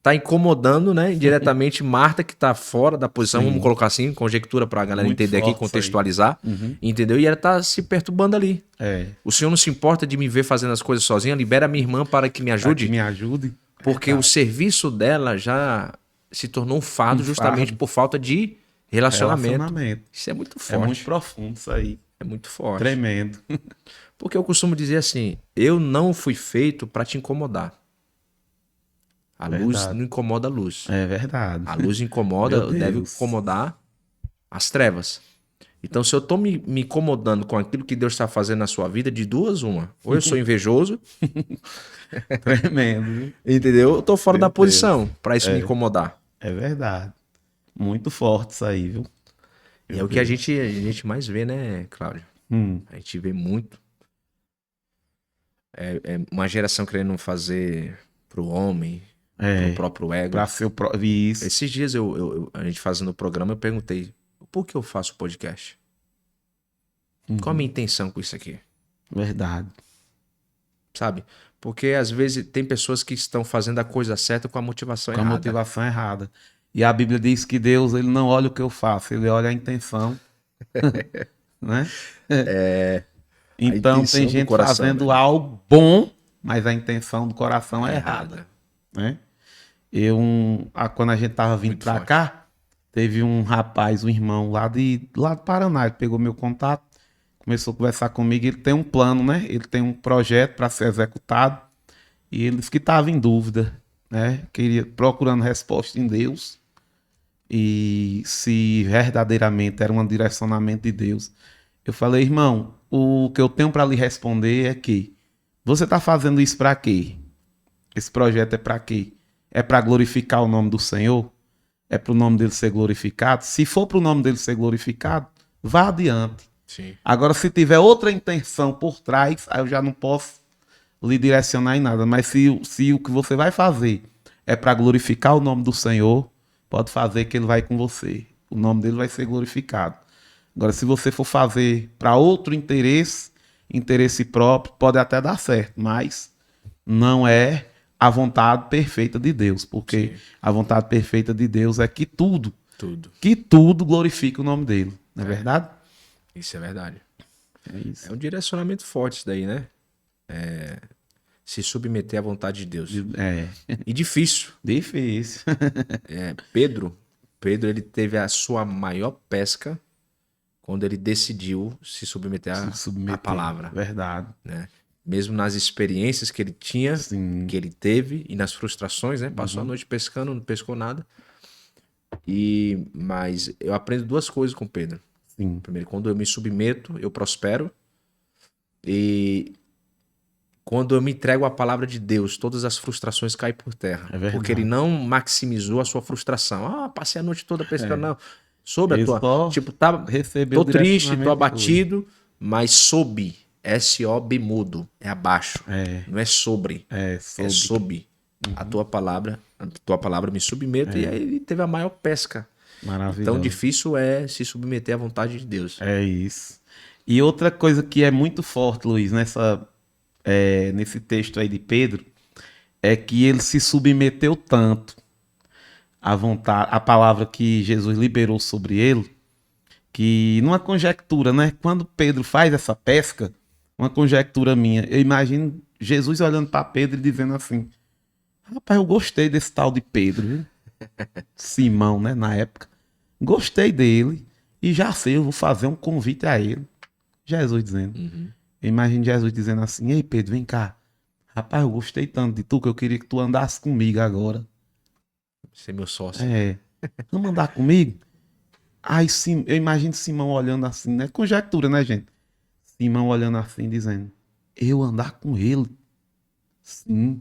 Speaker 1: tá incomodando, né, indiretamente Marta, que tá fora da posição,
Speaker 2: Sim.
Speaker 1: vamos colocar assim, conjectura pra galera
Speaker 2: Muito
Speaker 1: entender aqui,
Speaker 2: forte isso aí.
Speaker 1: contextualizar, entendeu? E ela tá se perturbando ali.
Speaker 2: É.
Speaker 1: O senhor não se importa de me ver fazendo as coisas sozinha? Libera minha irmã para que me ajude?
Speaker 2: Que me ajude.
Speaker 1: Porque o serviço dela já se tornou um fardo justamente
Speaker 2: fardo.
Speaker 1: por falta de relacionamento.
Speaker 2: Relacionamento.
Speaker 1: Isso é muito
Speaker 2: É
Speaker 1: forte.
Speaker 2: muito profundo isso aí.
Speaker 1: É muito forte.
Speaker 2: Tremendo.
Speaker 1: Porque eu costumo dizer assim, eu não fui feito para te incomodar. A luz
Speaker 2: Verdade.
Speaker 1: não incomoda a luz.
Speaker 2: É verdade.
Speaker 1: A luz incomoda,
Speaker 2: Meu
Speaker 1: deve
Speaker 2: Deus.
Speaker 1: incomodar as trevas. Então, se eu tô me incomodando com aquilo que Deus está fazendo na sua vida, de duas, uma. Ou eu sou invejoso,
Speaker 2: Tremendo. Viu?
Speaker 1: entendeu? Eu tô fora
Speaker 2: Meu
Speaker 1: da posição para isso me incomodar.
Speaker 2: É verdade. Muito forte isso aí, viu?
Speaker 1: E é o que a gente mais vê, né, Cláudio? A gente vê muito. É uma geração querendo fazer pro homem, pro próprio ego.
Speaker 2: Pra ser isso.
Speaker 1: Esses dias a gente fazendo o programa, eu perguntei, por que eu faço podcast? Qual a minha intenção com isso aqui?
Speaker 2: Verdade.
Speaker 1: Sabe? Porque às vezes tem pessoas que estão fazendo a coisa certa com a motivação
Speaker 2: Com a
Speaker 1: errada.
Speaker 2: motivação errada. E a Bíblia diz que Deus ele não olha o que eu faço, ele olha a intenção. Né? Então
Speaker 1: intenção
Speaker 2: tem
Speaker 1: do
Speaker 2: gente
Speaker 1: coração,
Speaker 2: fazendo
Speaker 1: né?
Speaker 2: algo bom, mas a intenção do coração é errada. Né? Quando a gente tava vindo
Speaker 1: Muito
Speaker 2: pra
Speaker 1: forte.
Speaker 2: cá, teve um rapaz, um irmão lá do Paraná, ele pegou meu contato, começou a conversar comigo, ele tem um plano, né? Ele tem um projeto para ser executado e ele disse que estava em dúvida, né? Procurando resposta em Deus. e se verdadeiramente era um direcionamento de Deus. Eu falei, irmão, o que eu tenho para lhe responder é que você está fazendo isso para quê? Esse projeto é para quê? É para glorificar o nome do Senhor? É para o nome dele ser glorificado? Se for para o nome dele ser glorificado, vá adiante.
Speaker 1: Sim.
Speaker 2: Agora, se tiver outra intenção por trás, aí eu já não posso lhe direcionar em nada. Mas se o que você vai fazer é para glorificar o nome do Senhor, pode fazer que ele vai com você. O nome dele vai ser glorificado. Agora, se você for fazer para outro interesse próprio, pode até dar certo, mas não é a vontade perfeita de Deus, porque
Speaker 1: Sim.
Speaker 2: a vontade perfeita de Deus é
Speaker 1: Tudo.
Speaker 2: que tudo glorifique o nome dele. Não é verdade?
Speaker 1: Isso é verdade.
Speaker 2: É isso.
Speaker 1: É um direcionamento forte isso daí, né? Se submeter à vontade de Deus.
Speaker 2: É
Speaker 1: E difícil.
Speaker 2: difícil.
Speaker 1: Pedro, ele teve a sua maior pesca quando ele decidiu se submeter à
Speaker 2: Se submeter.
Speaker 1: palavra,
Speaker 2: Verdade.
Speaker 1: né? Mesmo nas experiências que ele tinha,
Speaker 2: Sim.
Speaker 1: que ele teve e nas frustrações, né? Passou a noite pescando, não pescou nada. Mas eu aprendo duas coisas com Pedro.
Speaker 2: Sim.
Speaker 1: Primeiro, quando eu me submeto, eu prospero. E quando eu me entrego à palavra de Deus, todas as frustrações caem por terra.
Speaker 2: É verdade.
Speaker 1: Porque ele não maximizou a sua frustração. Passei a noite toda pescando. Não. Sobre
Speaker 2: Ele
Speaker 1: a tua.
Speaker 2: só
Speaker 1: Tipo,
Speaker 2: recebeu
Speaker 1: tô
Speaker 2: o
Speaker 1: triste, tô
Speaker 2: direcionamento e
Speaker 1: abatido, mas sob. S-O-B mudo. É abaixo.
Speaker 2: É.
Speaker 1: Não é sobre.
Speaker 2: É,
Speaker 1: É
Speaker 2: soube.
Speaker 1: sob. A tua palavra me submeto. E aí ele teve a maior pesca.
Speaker 2: Maravilhoso.
Speaker 1: Então difícil é se submeter à vontade de Deus.
Speaker 2: É isso. E outra coisa que é muito forte, Luiz, nesse texto aí de Pedro, é que ele se submeteu tanto à vontade, à palavra que Jesus liberou sobre ele, que numa conjectura, né? Quando Pedro faz essa pesca, uma conjectura minha, eu imagino Jesus olhando para Pedro e dizendo assim: rapaz, eu gostei desse tal de Pedro, viu? Simão, né? Na época. Gostei dele e já sei, eu vou fazer um convite a ele. Jesus dizendo. Eu imagino Jesus dizendo assim: ei, Pedro, vem cá. Rapaz, eu gostei tanto de tu que eu queria que tu andasse comigo agora.
Speaker 1: Ser meu sócio.
Speaker 2: É. Vamos andar comigo? Aí sim, eu imagino Simão olhando assim, né? Conjectura, né, gente? Simão olhando assim, dizendo: eu andar com ele? Sim.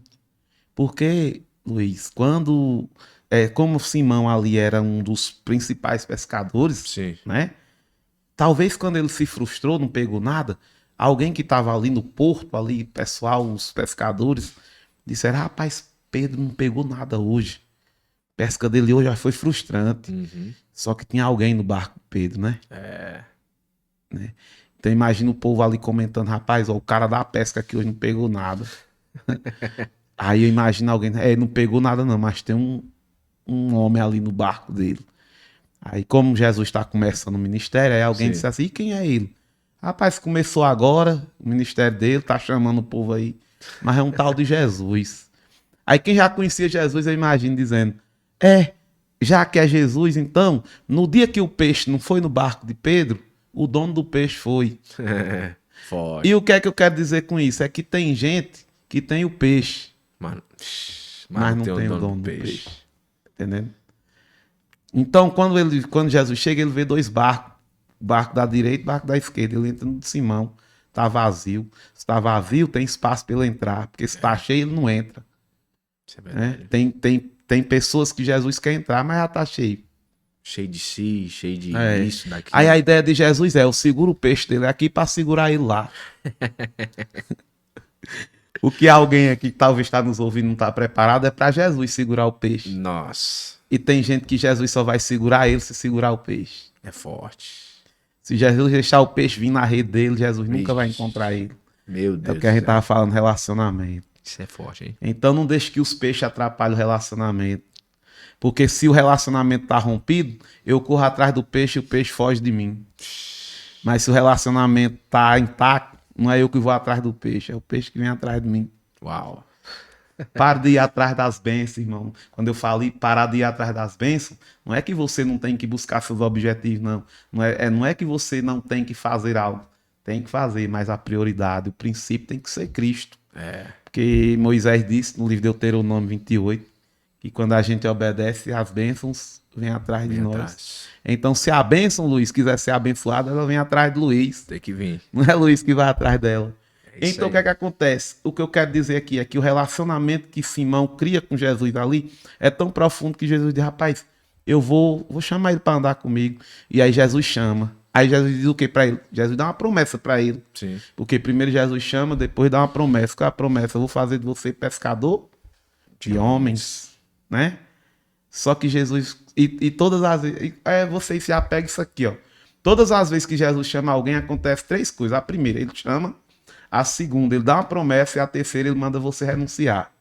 Speaker 2: Porque, Luiz, como Simão ali era um dos principais pescadores,
Speaker 1: Sim.
Speaker 2: né? Talvez quando ele se frustrou, não pegou nada, alguém que estava ali no porto, ali, pessoal, os pescadores, disseram: rapaz, Pedro não pegou nada hoje. A pesca dele hoje já foi frustrante. Só que tinha alguém no barco do Pedro, né? Né? Então imagina o povo ali comentando: rapaz, ó, o cara da pesca aqui hoje não pegou nada. Aí eu imagino alguém: não pegou nada não, mas tem um homem ali no barco dele. Aí como Jesus está começando o ministério, aí alguém
Speaker 1: Sim.
Speaker 2: disse assim: e quem é ele? Rapaz, começou agora o ministério dele, tá chamando o povo aí, mas é um tal de Jesus. Aí quem já conhecia Jesus, eu imagino dizendo: já que é Jesus, então, no dia que o peixe não foi no barco de Pedro, o dono do peixe foi.
Speaker 1: Forte.
Speaker 2: E o que é que eu quero dizer com isso? É que tem gente que tem o peixe,
Speaker 1: Mas
Speaker 2: não
Speaker 1: tem
Speaker 2: tem
Speaker 1: o
Speaker 2: o
Speaker 1: dono
Speaker 2: dono
Speaker 1: do
Speaker 2: do
Speaker 1: peixe.
Speaker 2: entendendo? Então, quando Jesus chega, ele vê dois barcos, o barco da direita e o barco da esquerda. Ele entra no de Simão, tá vazio. Se tá vazio, tem espaço para ele entrar, porque se tá cheio, ele não entra.
Speaker 1: Isso é
Speaker 2: Né?
Speaker 1: verdade.
Speaker 2: Tem pessoas que Jesus quer entrar, mas já tá cheio.
Speaker 1: Cheio de si, cheio de
Speaker 2: É.
Speaker 1: isso, daquilo.
Speaker 2: Aí a ideia de Jesus é: eu seguro o peixe dele aqui para segurar ele lá. O que alguém aqui que talvez está nos ouvindo não está preparado é para Jesus segurar o peixe.
Speaker 1: Nossa,
Speaker 2: E tem gente que Jesus só vai segurar ele se segurar o peixe.
Speaker 1: é forte.
Speaker 2: Se Jesus deixar o peixe vir na rede dele, Jesus nunca vai
Speaker 1: Vixe.
Speaker 2: encontrar ele.
Speaker 1: Meu
Speaker 2: É
Speaker 1: Deus
Speaker 2: o que a gente
Speaker 1: do céu.
Speaker 2: tava falando, relacionamento.
Speaker 1: Isso é forte, hein?
Speaker 2: Então não deixe que os peixes atrapalhem o relacionamento. Porque se o relacionamento tá rompido, eu corro atrás do peixe e o peixe foge de mim. Mas se o relacionamento tá intacto, não é eu que vou atrás do peixe, é o peixe que vem atrás de mim.
Speaker 1: Uau.
Speaker 2: Para de ir atrás das bênçãos, irmão. Quando eu falo parar de ir atrás das bênçãos, não é que você não tem que buscar seus objetivos, não. Não é que você não tem que fazer algo. Tem que fazer, mas a prioridade, o princípio tem que ser Cristo. Porque Moisés disse no livro de Deuteronômio 28 que quando a gente obedece, as bênçãos vêm atrás de
Speaker 1: Vem
Speaker 2: nós.
Speaker 1: atrás.
Speaker 2: Então, se a bênção, Luiz, quiser ser abençoada, ela vem atrás de Luiz.
Speaker 1: Tem que vir.
Speaker 2: Não é Luiz que vai atrás dela.
Speaker 1: É isso
Speaker 2: Então, o que
Speaker 1: aí.
Speaker 2: é que acontece? O que eu quero dizer aqui é que o relacionamento que Simão cria com Jesus ali é tão profundo que Jesus diz, rapaz, eu vou chamar ele para andar comigo. E aí Jesus chama. Aí Jesus diz o que para ele? Jesus dá uma promessa para ele.
Speaker 1: Sim.
Speaker 2: Porque primeiro Jesus chama, depois dá uma promessa. Qual é a promessa? Eu vou fazer de você pescador de homens, né? Só que Jesus... E todas as vezes... Vocês se apegam isso aqui, ó. Todas as vezes que Jesus chama alguém, acontece três coisas. A primeira, ele chama. A segunda, ele dá uma promessa. E a terceira, ele manda você renunciar.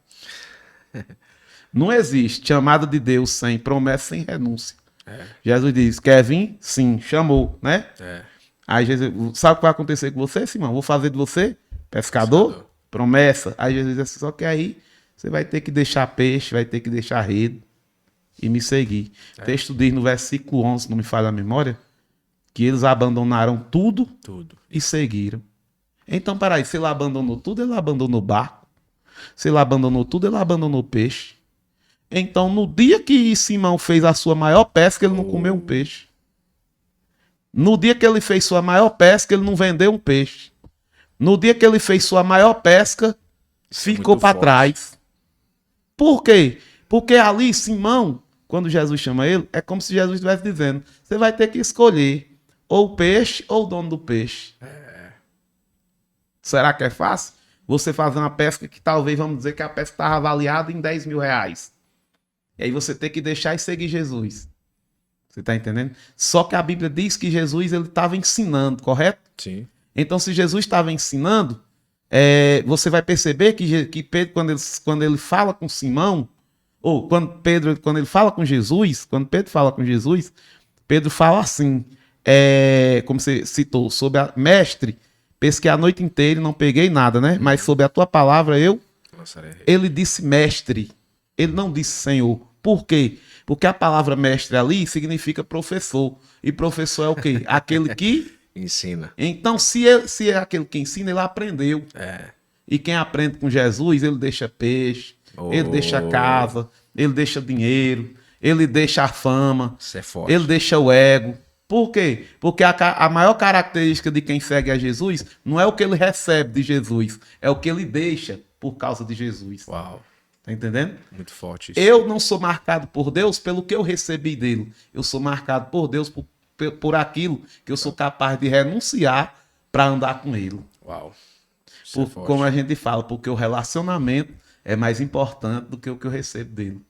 Speaker 2: Não existe chamada de Deus sem promessa, sem renúncia. Jesus diz, quer vir? Sim, chamou, né?
Speaker 1: É.
Speaker 2: Aí Jesus, sabe o que vai acontecer com você, Simão? Vou fazer de você pescador? Promessa. Aí Jesus diz assim, só que aí você vai ter que deixar peixe, vai ter que deixar rede e me seguir. O texto diz no versículo 11, não me falha a memória, que eles abandonaram tudo
Speaker 1: Tudo.
Speaker 2: e seguiram. Então, peraí, se ele abandonou tudo, ele abandonou o barco. Se ele abandonou tudo, ele abandonou o peixe. Então, no dia que Simão fez a sua maior pesca, ele não comeu um peixe. No dia que ele fez sua maior pesca, ele não vendeu um peixe. No dia que ele fez sua maior pesca, ficou para trás. Por quê? Porque ali, Simão, quando Jesus chama ele, é como se Jesus estivesse dizendo, você vai ter que escolher ou o peixe ou o dono do peixe. Será que é fácil? Você fazer uma pesca que talvez, vamos dizer que a pesca estava avaliada em 10 mil reais. E aí você tem que deixar e seguir Jesus. Você está entendendo? Só que a Bíblia diz que Jesus ele estava ensinando, correto?
Speaker 1: Sim.
Speaker 2: Então, se Jesus estava ensinando, você vai perceber que Pedro, quando ele fala com Simão, ou quando ele fala com Jesus, quando Pedro fala com Jesus, Pedro fala assim, como você citou, sobre a mestre, pesquei a noite inteira e não peguei nada, né? Mas sobre a tua palavra ele disse mestre, ele não disse Senhor. Por quê? Porque a palavra mestre ali significa professor. E professor é o quê? Aquele que
Speaker 1: ensina.
Speaker 2: Então, se é aquele que ensina, ele aprendeu. E quem aprende com Jesus, ele deixa peixe, ele deixa casa, ele deixa dinheiro, ele deixa a fama,
Speaker 1: Isso é forte.
Speaker 2: ele deixa o ego. Por quê? Porque a maior característica de quem segue a Jesus não é o que ele recebe de Jesus, é o que ele deixa por causa de Jesus.
Speaker 1: Uau.
Speaker 2: Tá entendendo?
Speaker 1: Muito forte isso.
Speaker 2: Eu não sou marcado por Deus pelo que eu recebi dele. Eu sou marcado por Deus por aquilo que eu sou capaz de renunciar para andar com ele.
Speaker 1: Uau. Isso é forte.
Speaker 2: Como a gente fala, porque o relacionamento é mais importante do que o que eu recebo dele.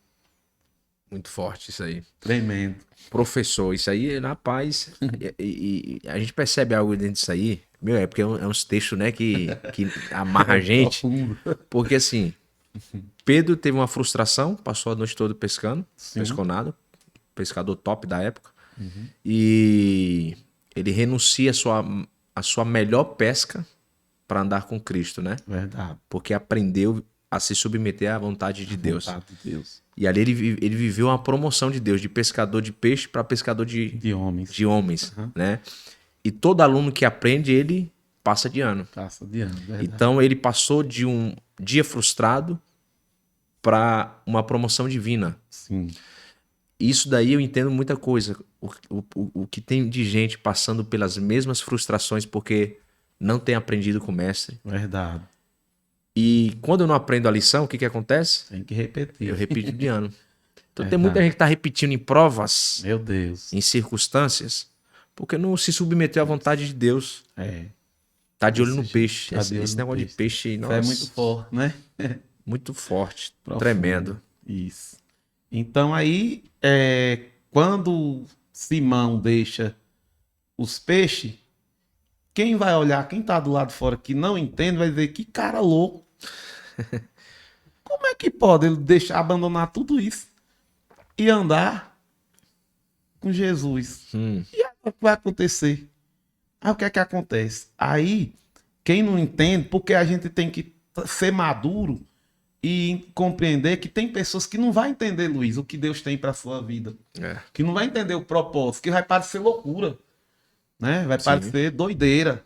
Speaker 1: Muito forte isso aí.
Speaker 2: Tremendo.
Speaker 1: Professor, isso aí, na paz. E a gente percebe algo dentro disso aí. Meu, é porque é uns textos, né, que amarra a gente. Porque assim, Pedro teve uma frustração, passou a noite toda pescando, pescou nada, pescador top da época. E ele renuncia a sua melhor pesca para andar com Cristo, né?
Speaker 2: Verdade.
Speaker 1: Porque aprendeu a se submeter à vontade de Deus.
Speaker 2: Vontade de Deus.
Speaker 1: E ali ele viveu uma promoção de Deus, de pescador de peixe para pescador de homens, né? E todo aluno que aprende, ele passa de ano.
Speaker 2: Passa de ano, verdade.
Speaker 1: Então ele passou de um dia frustrado para uma promoção divina.
Speaker 2: Sim.
Speaker 1: Isso daí eu entendo muita coisa. O que tem de gente passando pelas mesmas frustrações porque não tem aprendido com o mestre.
Speaker 2: Verdade.
Speaker 1: E quando eu não aprendo a lição, o que acontece?
Speaker 2: Tem que repetir.
Speaker 1: Eu repito de ano. Então
Speaker 2: Verdade.
Speaker 1: tem muita gente que está repetindo em provas,
Speaker 2: Meu Deus.
Speaker 1: em circunstâncias, porque não se submeteu à vontade de Deus. Tá de olho no peixe. Esse negócio de peixe, nossa,
Speaker 2: é muito forte, né?
Speaker 1: muito forte,
Speaker 2: Profundo.
Speaker 1: tremendo.
Speaker 2: Isso. Então aí, quando Simão deixa os peixes, quem vai olhar, quem tá do lado de fora que não entende, vai dizer, que cara louco. Como é que pode ele abandonar tudo isso e andar com Jesus? E aí, o que vai acontecer? Aí o que é que acontece? Aí, quem não entende, porque a gente tem que ser maduro e compreender que tem pessoas que não vão entender, Luiz, o que Deus tem para sua vida. Que não vai entender o propósito, que vai parecer loucura, né? Vai parecer doideira.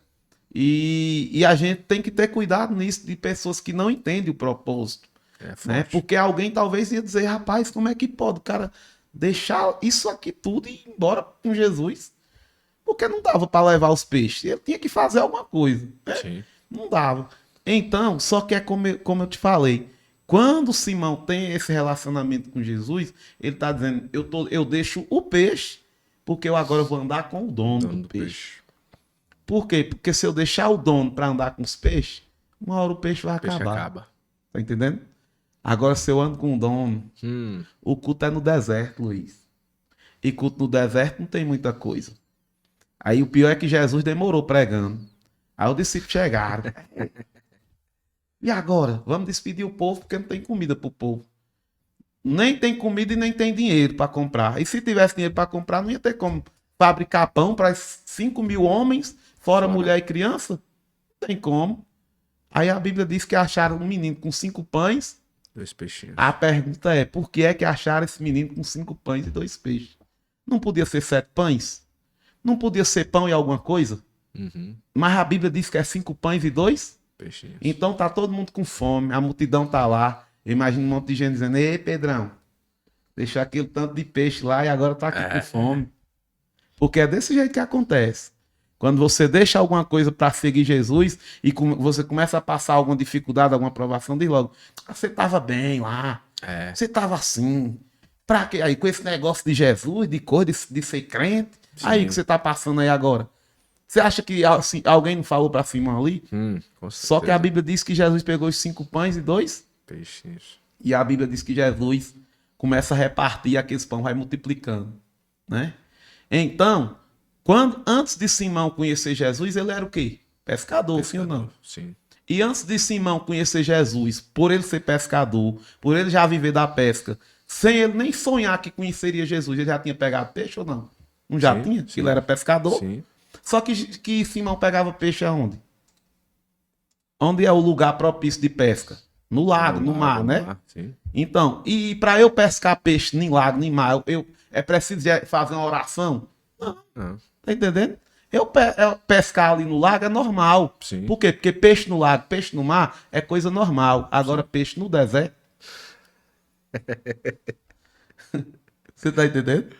Speaker 2: E a gente tem que ter cuidado nisso, de pessoas que não entendem o propósito.
Speaker 1: É
Speaker 2: né?
Speaker 1: forte.
Speaker 2: Porque alguém talvez ia dizer, rapaz, como é que pode o cara deixar isso aqui tudo e ir embora com Jesus? Porque não dava para levar os peixes. Ele tinha que fazer alguma coisa, né?
Speaker 1: Sim.
Speaker 2: Não dava. Então, só que é como eu te falei. Quando Simão tem esse relacionamento com Jesus, ele está dizendo, eu deixo o peixe, porque eu agora vou andar com o dono
Speaker 1: Dono
Speaker 2: do
Speaker 1: do
Speaker 2: peixe.
Speaker 1: peixe.
Speaker 2: Por quê? Porque se eu deixar o dono para andar com os peixes, uma hora o peixe vai
Speaker 1: O peixe
Speaker 2: acabar.
Speaker 1: acaba.
Speaker 2: Tá entendendo? Agora, se eu ando com o dono, o culto é no deserto, Luiz. E culto no deserto não tem muita coisa. Aí o pior é que Jesus demorou pregando. Aí os discípulos chegaram. E agora? Vamos despedir o povo porque não tem comida pro povo. Nem tem comida e nem tem dinheiro para comprar. E se tivesse dinheiro para comprar, não ia ter como fabricar pão para 5.000 homens, fora mulher e criança? Não tem como. Aí a Bíblia diz que acharam um menino com 5 pães.
Speaker 1: 2 peixinhos.
Speaker 2: A pergunta é, por que é que acharam esse menino com 5 pães e 2 peixes? Não podia ser 7 pães? Não podia ser pão e alguma coisa? Mas a Bíblia diz que é 5 pães e 2?
Speaker 1: Peixinhos.
Speaker 2: Então tá todo mundo com fome, a multidão tá lá. Imagina um monte de gente dizendo, ei Pedrão, deixou aquele tanto de peixe lá e agora tá aqui com fome. Porque é desse jeito que acontece. Quando você deixa alguma coisa para seguir Jesus e você começa a passar alguma dificuldade, alguma provação, diz logo, você tava bem lá, você tava assim. Pra quê? Aí com esse negócio de Jesus, de coisa, de ser crente, aí que você tá passando aí agora. Você acha que assim, alguém não falou para Simão ali?
Speaker 1: Com
Speaker 2: Só que a Bíblia diz que Jesus pegou os 5 pães e 2.
Speaker 1: peixinhos.
Speaker 2: E a Bíblia diz que Jesus começa a repartir aqueles pães, vai multiplicando, né? Então, antes de Simão conhecer Jesus, ele era o quê? Pescador, sim ou não?
Speaker 1: Sim.
Speaker 2: E antes de Simão conhecer Jesus, por ele ser pescador, por ele já viver da pesca, sem ele nem sonhar que conheceria Jesus, ele já tinha pegado peixe ou não? Não já
Speaker 1: Sim,
Speaker 2: tinha?
Speaker 1: sim.
Speaker 2: Ele era pescador.
Speaker 1: Sim.
Speaker 2: Só que Simão pegava peixe aonde? Onde é o lugar propício de pesca? No lago, no mar, né?
Speaker 1: Sim.
Speaker 2: Então, e para eu pescar peixe nem lago, nem mar, é preciso fazer uma oração? Não. Tá entendendo? Eu pescar ali no lago é normal.
Speaker 1: Sim.
Speaker 2: Por quê? Porque peixe no lago, peixe no mar é coisa normal. Agora, peixe no deserto. Você tá entendendo?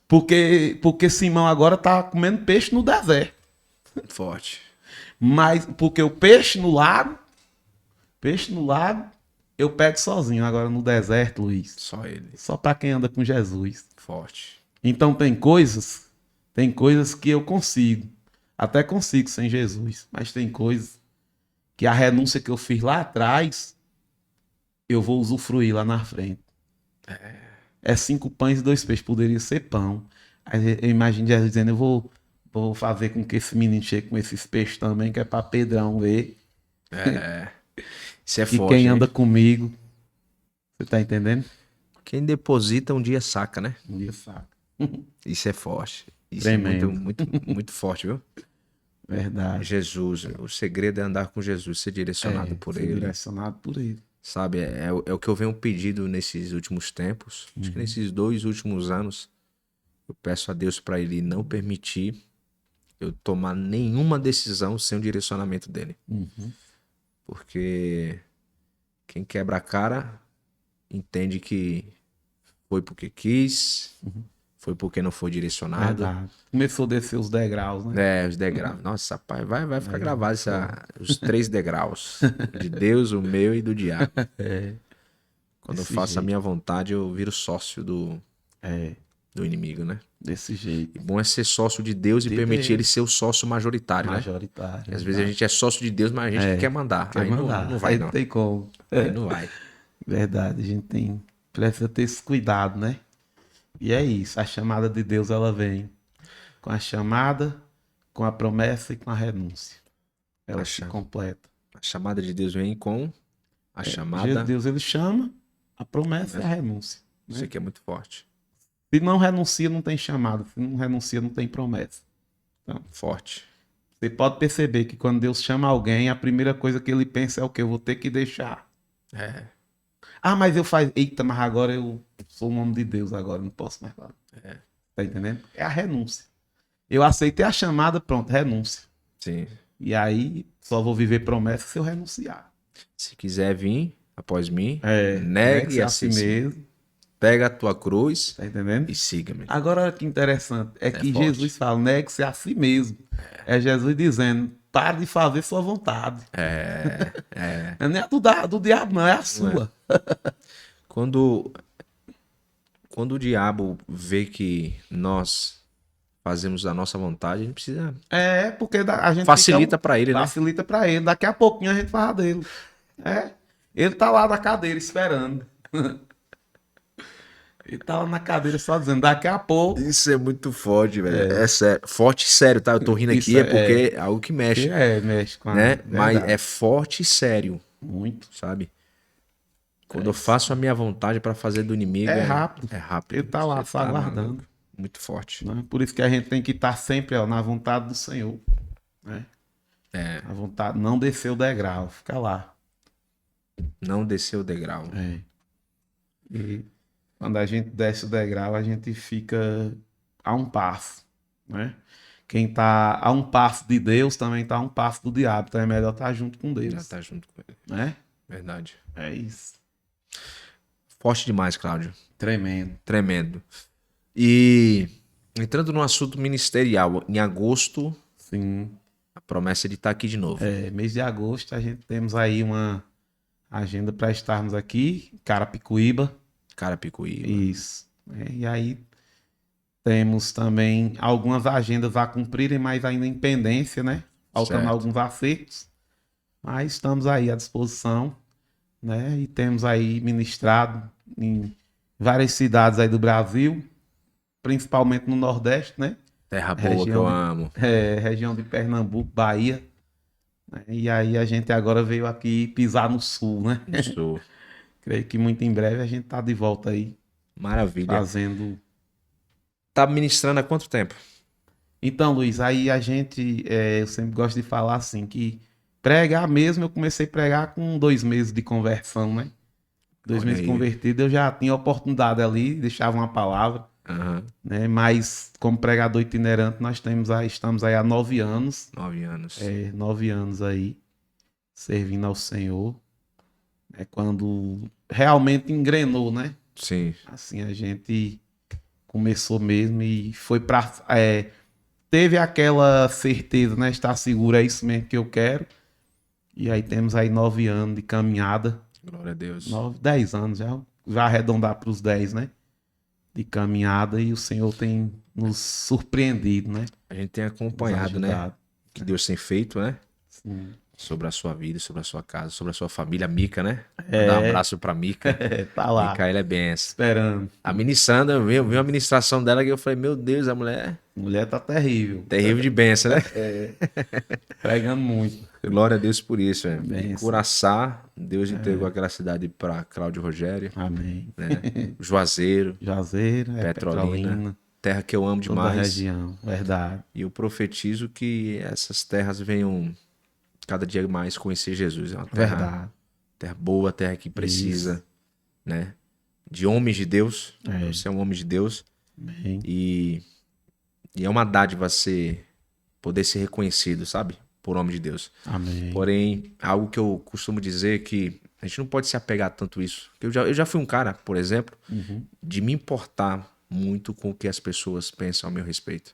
Speaker 2: Porque Simão agora tá comendo peixe no deserto.
Speaker 1: Forte.
Speaker 2: Mas porque o peixe no lago, eu pego sozinho. Agora no deserto, Luiz,
Speaker 1: Só ele.
Speaker 2: só para quem anda com Jesus.
Speaker 1: Forte.
Speaker 2: Então tem coisas que eu consigo, até consigo sem Jesus, mas tem coisas que a renúncia que eu fiz lá atrás, eu vou usufruir lá na frente. É 5 pães e 2 peixes, poderia ser pão. Aí eu imagino Jesus dizendo, eu vou fazer com que esse menino chegue com esses peixes também, que é para Pedrão ver.
Speaker 1: Isso é
Speaker 2: E
Speaker 1: forte.
Speaker 2: quem
Speaker 1: hein?
Speaker 2: anda comigo, você tá entendendo?
Speaker 1: Quem deposita um dia saca, né?
Speaker 2: Um dia saca.
Speaker 1: Isso é forte. Isso
Speaker 2: Tremendo.
Speaker 1: é muito, muito, muito forte, viu?
Speaker 2: Verdade.
Speaker 1: Jesus. O segredo é andar com Jesus, ser direcionado por
Speaker 2: ser
Speaker 1: ele.
Speaker 2: direcionado por ele.
Speaker 1: Sabe? É o que eu venho pedindo nesses últimos tempos. Acho que nesses 2 últimos anos, eu peço a Deus para ele não permitir eu tomar nenhuma decisão sem o direcionamento dele. Porque quem quebra a cara entende que foi porque quis, foi porque não foi direcionado.
Speaker 2: Verdade. Começou a descer os degraus, né?
Speaker 1: Os degraus. Nossa, rapaz, vai ficar gravado os 3 degraus. De Deus, o meu e do diabo. Quando eu
Speaker 2: desse
Speaker 1: faço a
Speaker 2: jeito.
Speaker 1: minha vontade, eu viro sócio do inimigo, né?
Speaker 2: Desse jeito.
Speaker 1: E bom é ser sócio de Deus e permitir ele ser o sócio majoritário, né?
Speaker 2: Majoritário.
Speaker 1: Às vezes a gente é sócio de Deus, mas a gente quer mandar.
Speaker 2: Quer
Speaker 1: Aí
Speaker 2: mandar.
Speaker 1: não vai,
Speaker 2: Aí
Speaker 1: não.
Speaker 2: tem como.
Speaker 1: Aí não vai.
Speaker 2: Verdade. A gente precisa ter esse cuidado, né? E é isso. A chamada de Deus, ela vem com a chamada, com a promessa e com a renúncia. Ela se completa.
Speaker 1: A chamada de Deus vem com a chamada.
Speaker 2: Deus, ele chama, a promessa e a renúncia.
Speaker 1: Isso aqui é muito forte.
Speaker 2: Se não renuncia, não tem chamada. Se não renuncia, não tem promessa. Então,
Speaker 1: Forte.
Speaker 2: você pode perceber que quando Deus chama alguém, a primeira coisa que ele pensa é o quê? Eu vou ter que deixar. Ah, mas eu faço... Eita, mas agora eu sou um homem de Deus agora, não posso mais falar. Tá entendendo? É a renúncia. Eu aceitei a chamada, pronto, renúncia.
Speaker 1: Sim.
Speaker 2: E aí, só vou viver promessa se eu renunciar.
Speaker 1: Se quiser vir, após mim,
Speaker 2: É,
Speaker 1: negue
Speaker 2: negue-se
Speaker 1: a si mesmo,
Speaker 2: mesmo.
Speaker 1: pega a tua cruz
Speaker 2: Tá entendendo?
Speaker 1: e siga-me.
Speaker 2: Agora, olha que interessante. É que
Speaker 1: forte.
Speaker 2: Jesus fala, negue-se a si mesmo. É Jesus dizendo, pare de fazer sua vontade. Não é nem a do diabo, não, é a sua.
Speaker 1: Quando, quando o diabo vê que nós fazemos a nossa vontade, a gente precisa...
Speaker 2: É, porque a gente
Speaker 1: Facilita pra ele, né?
Speaker 2: facilita pra ele. Daqui a pouquinho a gente fala dele. É. Ele tá lá na cadeira esperando. Ele tá lá na cadeira só dizendo, daqui a pouco.
Speaker 1: Isso é muito forte, velho. É sério. Forte e sério, tá? Eu tô rindo
Speaker 2: Isso
Speaker 1: aqui porque é algo que mexe,
Speaker 2: mexe com a
Speaker 1: né? Mas
Speaker 2: verdade.
Speaker 1: é forte e sério,
Speaker 2: Muito.
Speaker 1: sabe? Quando eu faço a minha vontade pra fazer do inimigo,
Speaker 2: É rápido.
Speaker 1: É rápido.
Speaker 2: Ele tá lá
Speaker 1: Você
Speaker 2: só aguardando.
Speaker 1: maluco. Muito forte.
Speaker 2: Né? Por isso que a gente tem que estar sempre ó, na vontade do Senhor. Né?
Speaker 1: É,
Speaker 2: A vontade, não descer o degrau, fica lá.
Speaker 1: não descer o degrau.
Speaker 2: É. E quando a gente desce o degrau, a gente fica a um passo, né? Quem tá a um passo de Deus também tá a um passo do diabo, então é melhor estar junto com
Speaker 1: Já
Speaker 2: Deus,
Speaker 1: tá junto com ele.
Speaker 2: né?
Speaker 1: Verdade.
Speaker 2: É isso.
Speaker 1: Forte demais, Cláudio.
Speaker 2: Tremendo.
Speaker 1: Tremendo. E entrando no assunto ministerial, em agosto,
Speaker 2: Sim.
Speaker 1: a promessa é de estar aqui de novo.
Speaker 2: É, mês de agosto a gente temos aí uma agenda para estarmos aqui, em Carapicuíba.
Speaker 1: Carapicuíba.
Speaker 2: Isso. É, e aí temos também algumas agendas a cumprirem, mas ainda em pendência, né? Faltando
Speaker 1: Certo.
Speaker 2: alguns acertos. Mas estamos aí à disposição, né? E temos aí ministrado em várias cidades aí do Brasil, principalmente no Nordeste, né?
Speaker 1: Terra boa que eu amo.
Speaker 2: Região de Pernambuco, Bahia. Né? E aí a gente agora veio aqui pisar no Sul, né?
Speaker 1: Isso.
Speaker 2: Creio que muito em breve a gente tá de volta aí,
Speaker 1: Maravilha.
Speaker 2: fazendo...
Speaker 1: Tá ministrando há quanto tempo?
Speaker 2: Então, Luiz, aí a gente, eu sempre gosto de falar assim, que pregar mesmo, eu comecei a pregar com 2 meses de conversão, né? 2
Speaker 1: Olha
Speaker 2: meses
Speaker 1: aí.
Speaker 2: convertido, eu já tinha oportunidade ali, deixava uma palavra,
Speaker 1: Aham.
Speaker 2: né? Mas como pregador itinerante, estamos aí há 9 anos,
Speaker 1: 9 anos.
Speaker 2: 9 anos aí, servindo ao Senhor. É quando realmente engrenou, né?
Speaker 1: Sim.
Speaker 2: Assim, a gente começou mesmo e foi pra... teve aquela certeza, né? Estar seguro, é isso mesmo que eu quero. E aí temos aí 9 anos de caminhada.
Speaker 1: Glória a Deus.
Speaker 2: 10 anos, já arredondar para os 10, né? De caminhada e o Senhor tem nos surpreendido, né?
Speaker 1: A gente tem
Speaker 2: Nos
Speaker 1: acompanhado, né?
Speaker 2: ajudado.
Speaker 1: O que Deus tem feito, né?
Speaker 2: Sim.
Speaker 1: Sobre a sua vida, sobre a sua casa, sobre a sua família. Mica, né?
Speaker 2: É.
Speaker 1: Dar um abraço pra Mica.
Speaker 2: Tá lá,
Speaker 1: Micaela é benção.
Speaker 2: esperando.
Speaker 1: A ministrando, eu vi uma ministração dela que eu falei, meu Deus, a mulher é
Speaker 2: Mulher tá terrível.
Speaker 1: terrível de benção, né?
Speaker 2: Pregando muito.
Speaker 1: Glória a Deus por isso, né?
Speaker 2: Benção.
Speaker 1: Em Curaçá, Deus entregou aquela cidade para Cláudio Rogério,
Speaker 2: Amém.
Speaker 1: né? Juazeiro,
Speaker 2: Juazeiro,
Speaker 1: Petrolina, terra que eu amo
Speaker 2: toda a
Speaker 1: demais.
Speaker 2: região. Verdade.
Speaker 1: E eu profetizo que essas terras venham cada dia mais conhecer Jesus. É uma
Speaker 2: Verdade.
Speaker 1: terra boa, terra que precisa, né? De homens de Deus.
Speaker 2: É.
Speaker 1: Você é um homem de Deus.
Speaker 2: Amém.
Speaker 1: E é uma dádiva poder ser reconhecido, sabe? Por homem de Deus.
Speaker 2: Amém.
Speaker 1: Porém, algo que eu costumo dizer é que a gente não pode se apegar tanto a isso. Eu já fui um cara, por exemplo, de me importar muito com o que as pessoas pensam a meu respeito.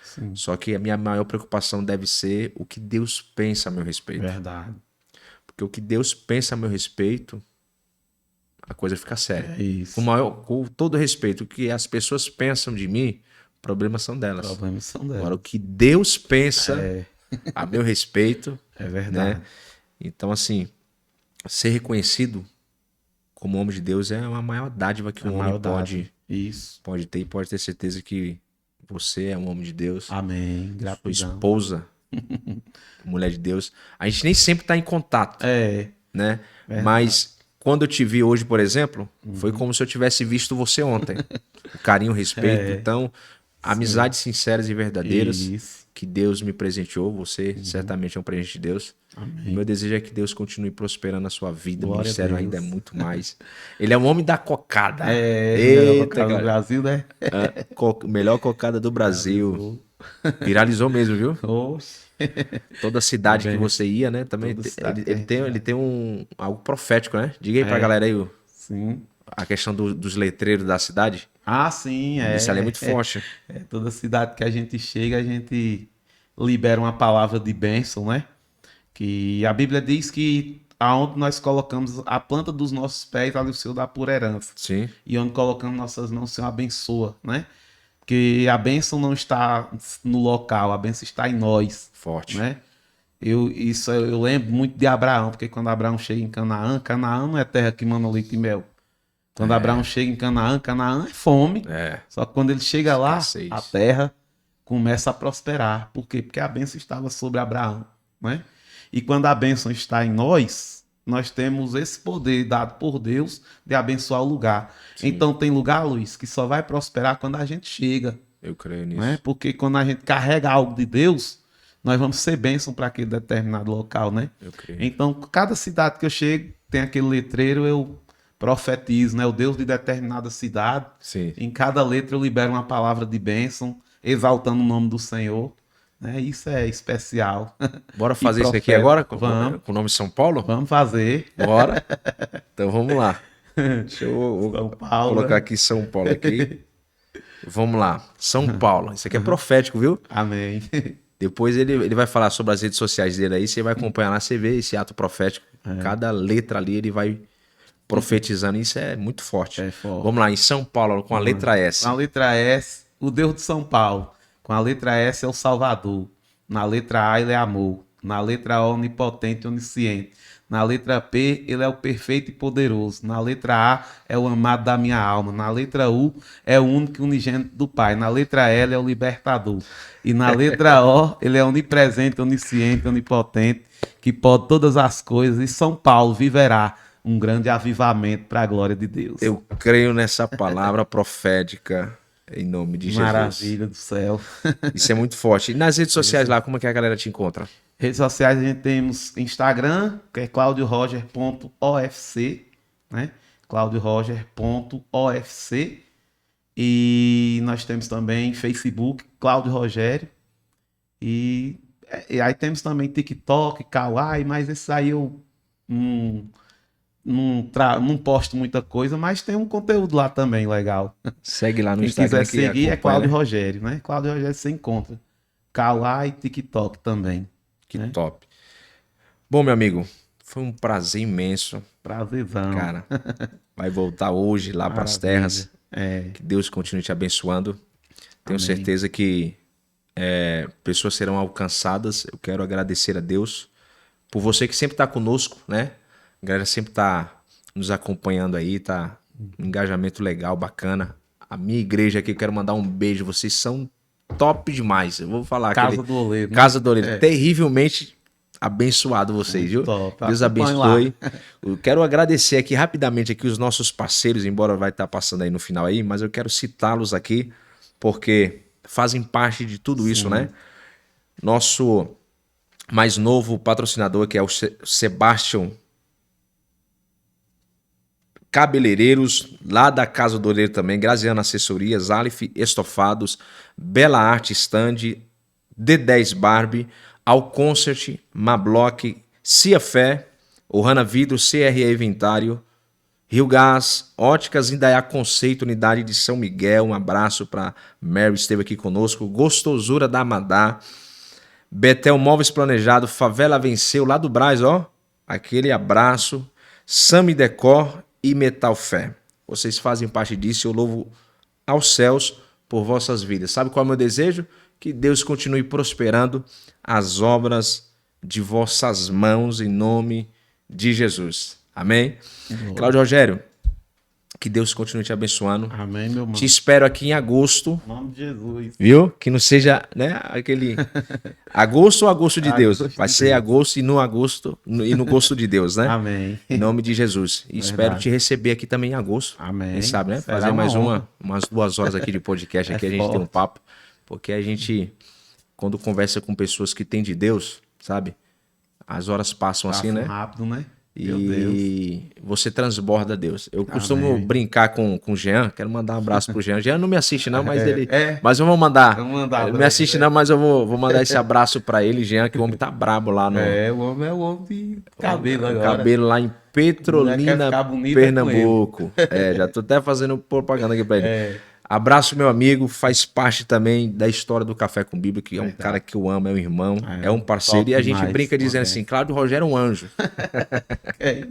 Speaker 2: Sim.
Speaker 1: Só que a minha maior preocupação deve ser o que Deus pensa a meu respeito.
Speaker 2: Verdade.
Speaker 1: Porque o que Deus pensa a meu respeito, a coisa fica séria.
Speaker 2: É isso.
Speaker 1: Com todo respeito, o que as pessoas pensam de mim, problemas são delas.
Speaker 2: Problemas são delas.
Speaker 1: Agora, o que Deus pensa a meu respeito,
Speaker 2: É verdade.
Speaker 1: né? Então, assim, ser reconhecido como homem de Deus é a maior dádiva que
Speaker 2: A
Speaker 1: um
Speaker 2: maior
Speaker 1: homem
Speaker 2: dádiva. Isso.
Speaker 1: pode ter, e pode ter certeza que você é um homem de Deus.
Speaker 2: Amém.
Speaker 1: Sua
Speaker 2: Gratidão.
Speaker 1: esposa, mulher de Deus. A gente nem sempre está em contato,
Speaker 2: É.
Speaker 1: né?
Speaker 2: Verdade.
Speaker 1: Mas quando eu te vi hoje, por exemplo, foi como se eu tivesse visto você ontem. O carinho, o respeito. Então, amizades sinceras e verdadeiras
Speaker 2: Isso.
Speaker 1: que Deus me presenteou. Você certamente é um presente de Deus.
Speaker 2: Amém.
Speaker 1: O meu desejo é que Deus continue prosperando a sua vida.
Speaker 2: Glória
Speaker 1: O ministério
Speaker 2: a Deus.
Speaker 1: ainda é muito mais. Ele é um homem da cocada.
Speaker 2: É.
Speaker 1: Eita,
Speaker 2: Eita, no
Speaker 1: cara.
Speaker 2: Brasil, né?
Speaker 1: Melhor cocada do Brasil. Viralizou mesmo, viu?
Speaker 2: Oxe.
Speaker 1: Toda cidade que
Speaker 2: Bem,
Speaker 1: você ia, né? Também
Speaker 2: toda cidade que a
Speaker 1: ele
Speaker 2: gente
Speaker 1: tem,
Speaker 2: vai.
Speaker 1: ele tem algo profético, né? Diga aí pra
Speaker 2: É,
Speaker 1: galera aí
Speaker 2: sim.
Speaker 1: a questão dos letreiros da cidade.
Speaker 2: Ah, sim,
Speaker 1: Isso ali é
Speaker 2: é.
Speaker 1: muito forte.
Speaker 2: Toda cidade que a gente chega, a gente libera uma palavra de bênção, né? Que a Bíblia diz que aonde nós colocamos a planta dos nossos pés, ali o Senhor dá por herança.
Speaker 1: Sim,
Speaker 2: E onde colocamos nossas mãos, o Senhor abençoa, né? Porque a bênção não está no local, a bênção está em nós,
Speaker 1: forte.
Speaker 2: né? Eu lembro muito de Abraão, porque quando Abraão chega em Canaã, Canaã não é terra que manda leite e mel. Quando Abraão chega em Canaã, Canaã é fome.
Speaker 1: É,
Speaker 2: Só que quando ele chega lá, a
Speaker 1: escassez.
Speaker 2: terra começa a prosperar. Por quê? Porque a bênção estava sobre Abraão, né? E quando a bênção está em nós, nós temos esse poder dado por Deus de abençoar o lugar.
Speaker 1: Sim,
Speaker 2: Então tem lugar, Luiz, que só vai prosperar quando a gente chega,
Speaker 1: eu creio
Speaker 2: né?
Speaker 1: nisso.
Speaker 2: Porque quando a gente carrega algo de Deus, nós vamos ser bênção para aquele determinado local, né?
Speaker 1: Eu creio.
Speaker 2: Então, cada cidade que eu chego, tem aquele letreiro, eu profetizo, né? O Deus de determinada cidade.
Speaker 1: Sim.
Speaker 2: Em cada letra eu libero uma palavra de bênção, exaltando o nome do Senhor. Né? Isso é especial.
Speaker 1: Bora
Speaker 2: E
Speaker 1: fazer isso aqui
Speaker 2: profeta.
Speaker 1: agora
Speaker 2: Vamos,
Speaker 1: com o nome São Paulo?
Speaker 2: vamos fazer.
Speaker 1: Bora. Então vamos lá. Deixa eu
Speaker 2: São
Speaker 1: vou
Speaker 2: Paulo.
Speaker 1: colocar aqui São Paulo aqui. Vamos lá. São Paulo. Isso aqui é profético, viu?
Speaker 2: Amém.
Speaker 1: Depois ele vai falar sobre as redes sociais dele aí. Você vai acompanhar lá, você vê esse ato profético. Cada letra ali ele vai profetizando. Isso é muito forte.
Speaker 2: É forte.
Speaker 1: Vamos lá, em São Paulo, com a letra S.
Speaker 2: Com a letra S, o Deus de São Paulo. Com a letra S é o Salvador. Na letra A ele é amor. Na letra O, onipotente e onisciente. Na letra P, ele é o perfeito e poderoso. Na letra A, é o amado da minha alma. Na letra U, é o único e unigênito do Pai. Na letra L, é o libertador. E na letra O, ele é onipresente, onisciente, onipotente, que pode todas as coisas. E São Paulo viverá um grande avivamento para a glória de Deus.
Speaker 1: Eu creio nessa palavra profética em nome de Jesus.
Speaker 2: Maravilha do céu.
Speaker 1: Isso é muito forte. E nas redes sociais lá, como é que a galera te encontra?
Speaker 2: Redes sociais a gente temos Instagram, que é claudioroger.ofc, né? claudioroger.ofc. E nós temos também Facebook, Cláudio Rogério. E aí temos também TikTok, Kawaii, mas esse aí eu não posto muita coisa, mas tem um conteúdo lá também legal.
Speaker 1: Segue lá no
Speaker 2: Quem
Speaker 1: Instagram.
Speaker 2: quiser seguir é
Speaker 1: acompanha,
Speaker 2: Cláudio
Speaker 1: né?
Speaker 2: Rogério, né? Cláudio Rogério você encontra. Kawaii e TikTok também.
Speaker 1: Que
Speaker 2: né?
Speaker 1: top. Bom, meu amigo, foi um prazer imenso.
Speaker 2: Prazerzão.
Speaker 1: Cara, vai voltar hoje lá para as terras.
Speaker 2: É,
Speaker 1: Que Deus continue te abençoando. Tenho
Speaker 2: Amém.
Speaker 1: certeza que pessoas serão alcançadas. Eu quero agradecer a Deus por você que sempre está conosco, né? A galera sempre está nos acompanhando aí, tá? Um engajamento legal, bacana. A minha igreja aqui, eu quero mandar um beijo. Vocês são top demais. Eu vou falar
Speaker 2: Casa do Oleiro. né?
Speaker 1: Casa do Oleiro. Terrivelmente abençoado vocês, viu?
Speaker 2: top.
Speaker 1: Deus
Speaker 2: Acompanhe
Speaker 1: abençoe. Eu quero agradecer aqui rapidamente aqui os nossos parceiros, embora vai estar passando aí no final aí, mas eu quero citá-los aqui porque fazem parte de tudo isso, né? Nosso mais novo patrocinador, que é o Sebastião Cabeleireiros, lá da Casa do Oleiro também, Graziano Assessorias, Aleph Estofados, Bela Arte Stand, D10 Barbie, Ao Concert, Mablock, Cia Fé, Ohana Vidro, CRE Inventário, Rio Gás, Óticas Indaiá Conceito, Unidade de São Miguel. Um abraço para Mary, esteve aqui conosco. Gostosura da Amadá, Betel Móveis Planejado, Favela Venceu, lá do Brás, ó. Aquele abraço. Sami Decor e Metal Fé. Vocês fazem parte disso e eu louvo aos céus por vossas vidas. Sabe qual é o meu desejo? Que Deus continue prosperando as obras de vossas mãos em nome de Jesus. Amém? Cláudio Rogério, que Deus continue te abençoando.
Speaker 2: Amém, meu irmão.
Speaker 1: Te espero aqui em agosto.
Speaker 2: Em nome de Jesus.
Speaker 1: Viu? Que não seja, né, aquele agosto ou agosto de Deus.
Speaker 2: Agosto
Speaker 1: Vai
Speaker 2: de
Speaker 1: ser
Speaker 2: Deus.
Speaker 1: agosto e no agosto e no gosto de Deus, né?
Speaker 2: Amém.
Speaker 1: Em nome de Jesus. E espero te receber aqui também em agosto.
Speaker 2: Amém.
Speaker 1: Quem sabe, né?
Speaker 2: Será
Speaker 1: Fazer
Speaker 2: uma
Speaker 1: mais
Speaker 2: honra.
Speaker 1: umas 2 horas aqui de podcast. Aqui a gente tem um
Speaker 2: forte.
Speaker 1: papo. Porque a gente, quando conversa com pessoas que têm de Deus, sabe? As horas passam assim,
Speaker 2: Passa
Speaker 1: né?
Speaker 2: rápido, né? Meu
Speaker 1: E você transborda Deus. Eu costumo
Speaker 2: Amém.
Speaker 1: brincar com o Jean, quero mandar um abraço pro Jean. Jean não me assiste não, mas ele...
Speaker 2: É,
Speaker 1: Mas eu vou mandar.
Speaker 2: vamos mandar
Speaker 1: Ele não
Speaker 2: pra
Speaker 1: me assiste
Speaker 2: ele.
Speaker 1: não, mas eu vou mandar esse abraço pra ele, Jean, que o homem tá brabo lá no...
Speaker 2: O homem é o homem de cabelo
Speaker 1: O
Speaker 2: agora.
Speaker 1: cabelo lá em
Speaker 2: Mulher
Speaker 1: Petrolina,
Speaker 2: quer ficar bonita
Speaker 1: Pernambuco. Já tô até fazendo propaganda aqui pra ele. Abraço, meu amigo, faz parte também da história do Café com Bíblia, que é um cara que eu amo, é um irmão, é um parceiro.
Speaker 2: top
Speaker 1: E a gente
Speaker 2: demais,
Speaker 1: brinca dizendo
Speaker 2: modéstia.
Speaker 1: assim, Cláudio Rogério é um anjo.
Speaker 2: É.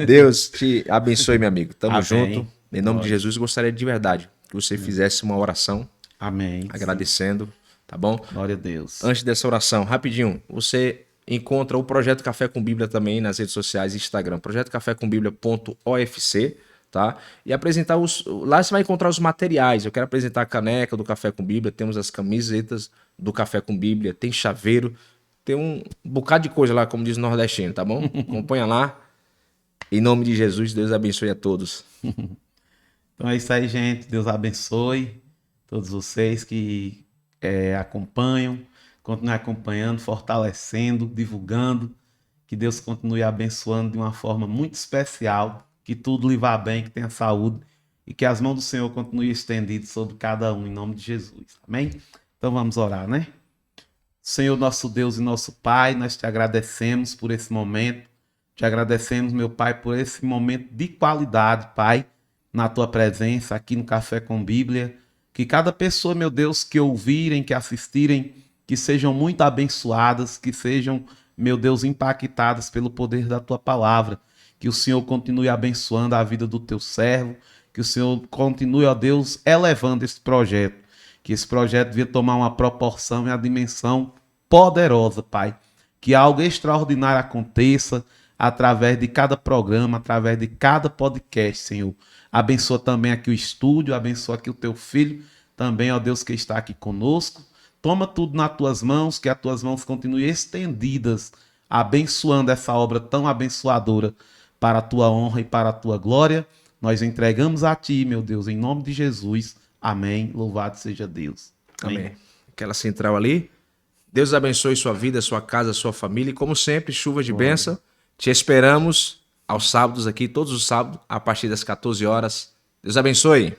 Speaker 1: Deus te abençoe, meu amigo. Tamo
Speaker 2: Amém.
Speaker 1: junto. Em nome de
Speaker 2: Glória.
Speaker 1: Jesus, gostaria de verdade que você fizesse uma oração
Speaker 2: Amém.
Speaker 1: agradecendo, tá bom?
Speaker 2: Glória a Deus.
Speaker 1: Antes dessa oração, rapidinho, você encontra o Projeto Café com Bíblia também nas redes sociais e Instagram, projetocaфекомбибlia.ofc, tá? E apresentar lá você vai encontrar os materiais. Eu quero apresentar a caneca do Café com Bíblia, temos as camisetas do Café com Bíblia, tem chaveiro, tem um bocado de coisa lá, como diz o nordestino, tá bom? Acompanha lá. Em nome de Jesus, Deus abençoe a todos.
Speaker 2: Então é isso aí, gente. Deus abençoe todos vocês que acompanham, continuem acompanhando, fortalecendo, divulgando. Que Deus continue abençoando de uma forma muito especial. Que tudo lhe vá bem, que tenha saúde. E que as mãos do Senhor continuem estendidas sobre cada um, em nome de Jesus. Amém? Então vamos orar, né? Senhor, nosso Deus e nosso Pai, nós te agradecemos por esse momento. Te agradecemos, meu Pai, por esse momento de qualidade, Pai, na tua presença aqui no Café com Bíblia. Que cada pessoa, meu Deus, que ouvirem, que assistirem, que sejam muito abençoadas, que sejam, meu Deus, impactadas pelo poder da tua palavra. Que o Senhor continue abençoando a vida do teu servo. Que o Senhor continue, ó Deus, elevando esse projeto. Que esse projeto venha tomar uma proporção e uma dimensão poderosa, Pai. Que algo extraordinário aconteça através de cada programa, através de cada podcast, Senhor. Abençoa também aqui o estúdio, abençoa aqui o teu filho, também, ó Deus, que está aqui conosco. Toma tudo nas tuas mãos, que as tuas mãos continuem estendidas, abençoando essa obra tão abençoadora para a tua honra e para a tua glória. Nós entregamos a ti, meu Deus, em nome de Jesus. Amém. Louvado seja Deus.
Speaker 1: Amém. Aquela central ali. Deus abençoe sua vida, sua casa, sua família. E como sempre, chuva de bênção. Te esperamos aos sábados aqui, todos os sábados, a partir das 14 horas. Deus abençoe.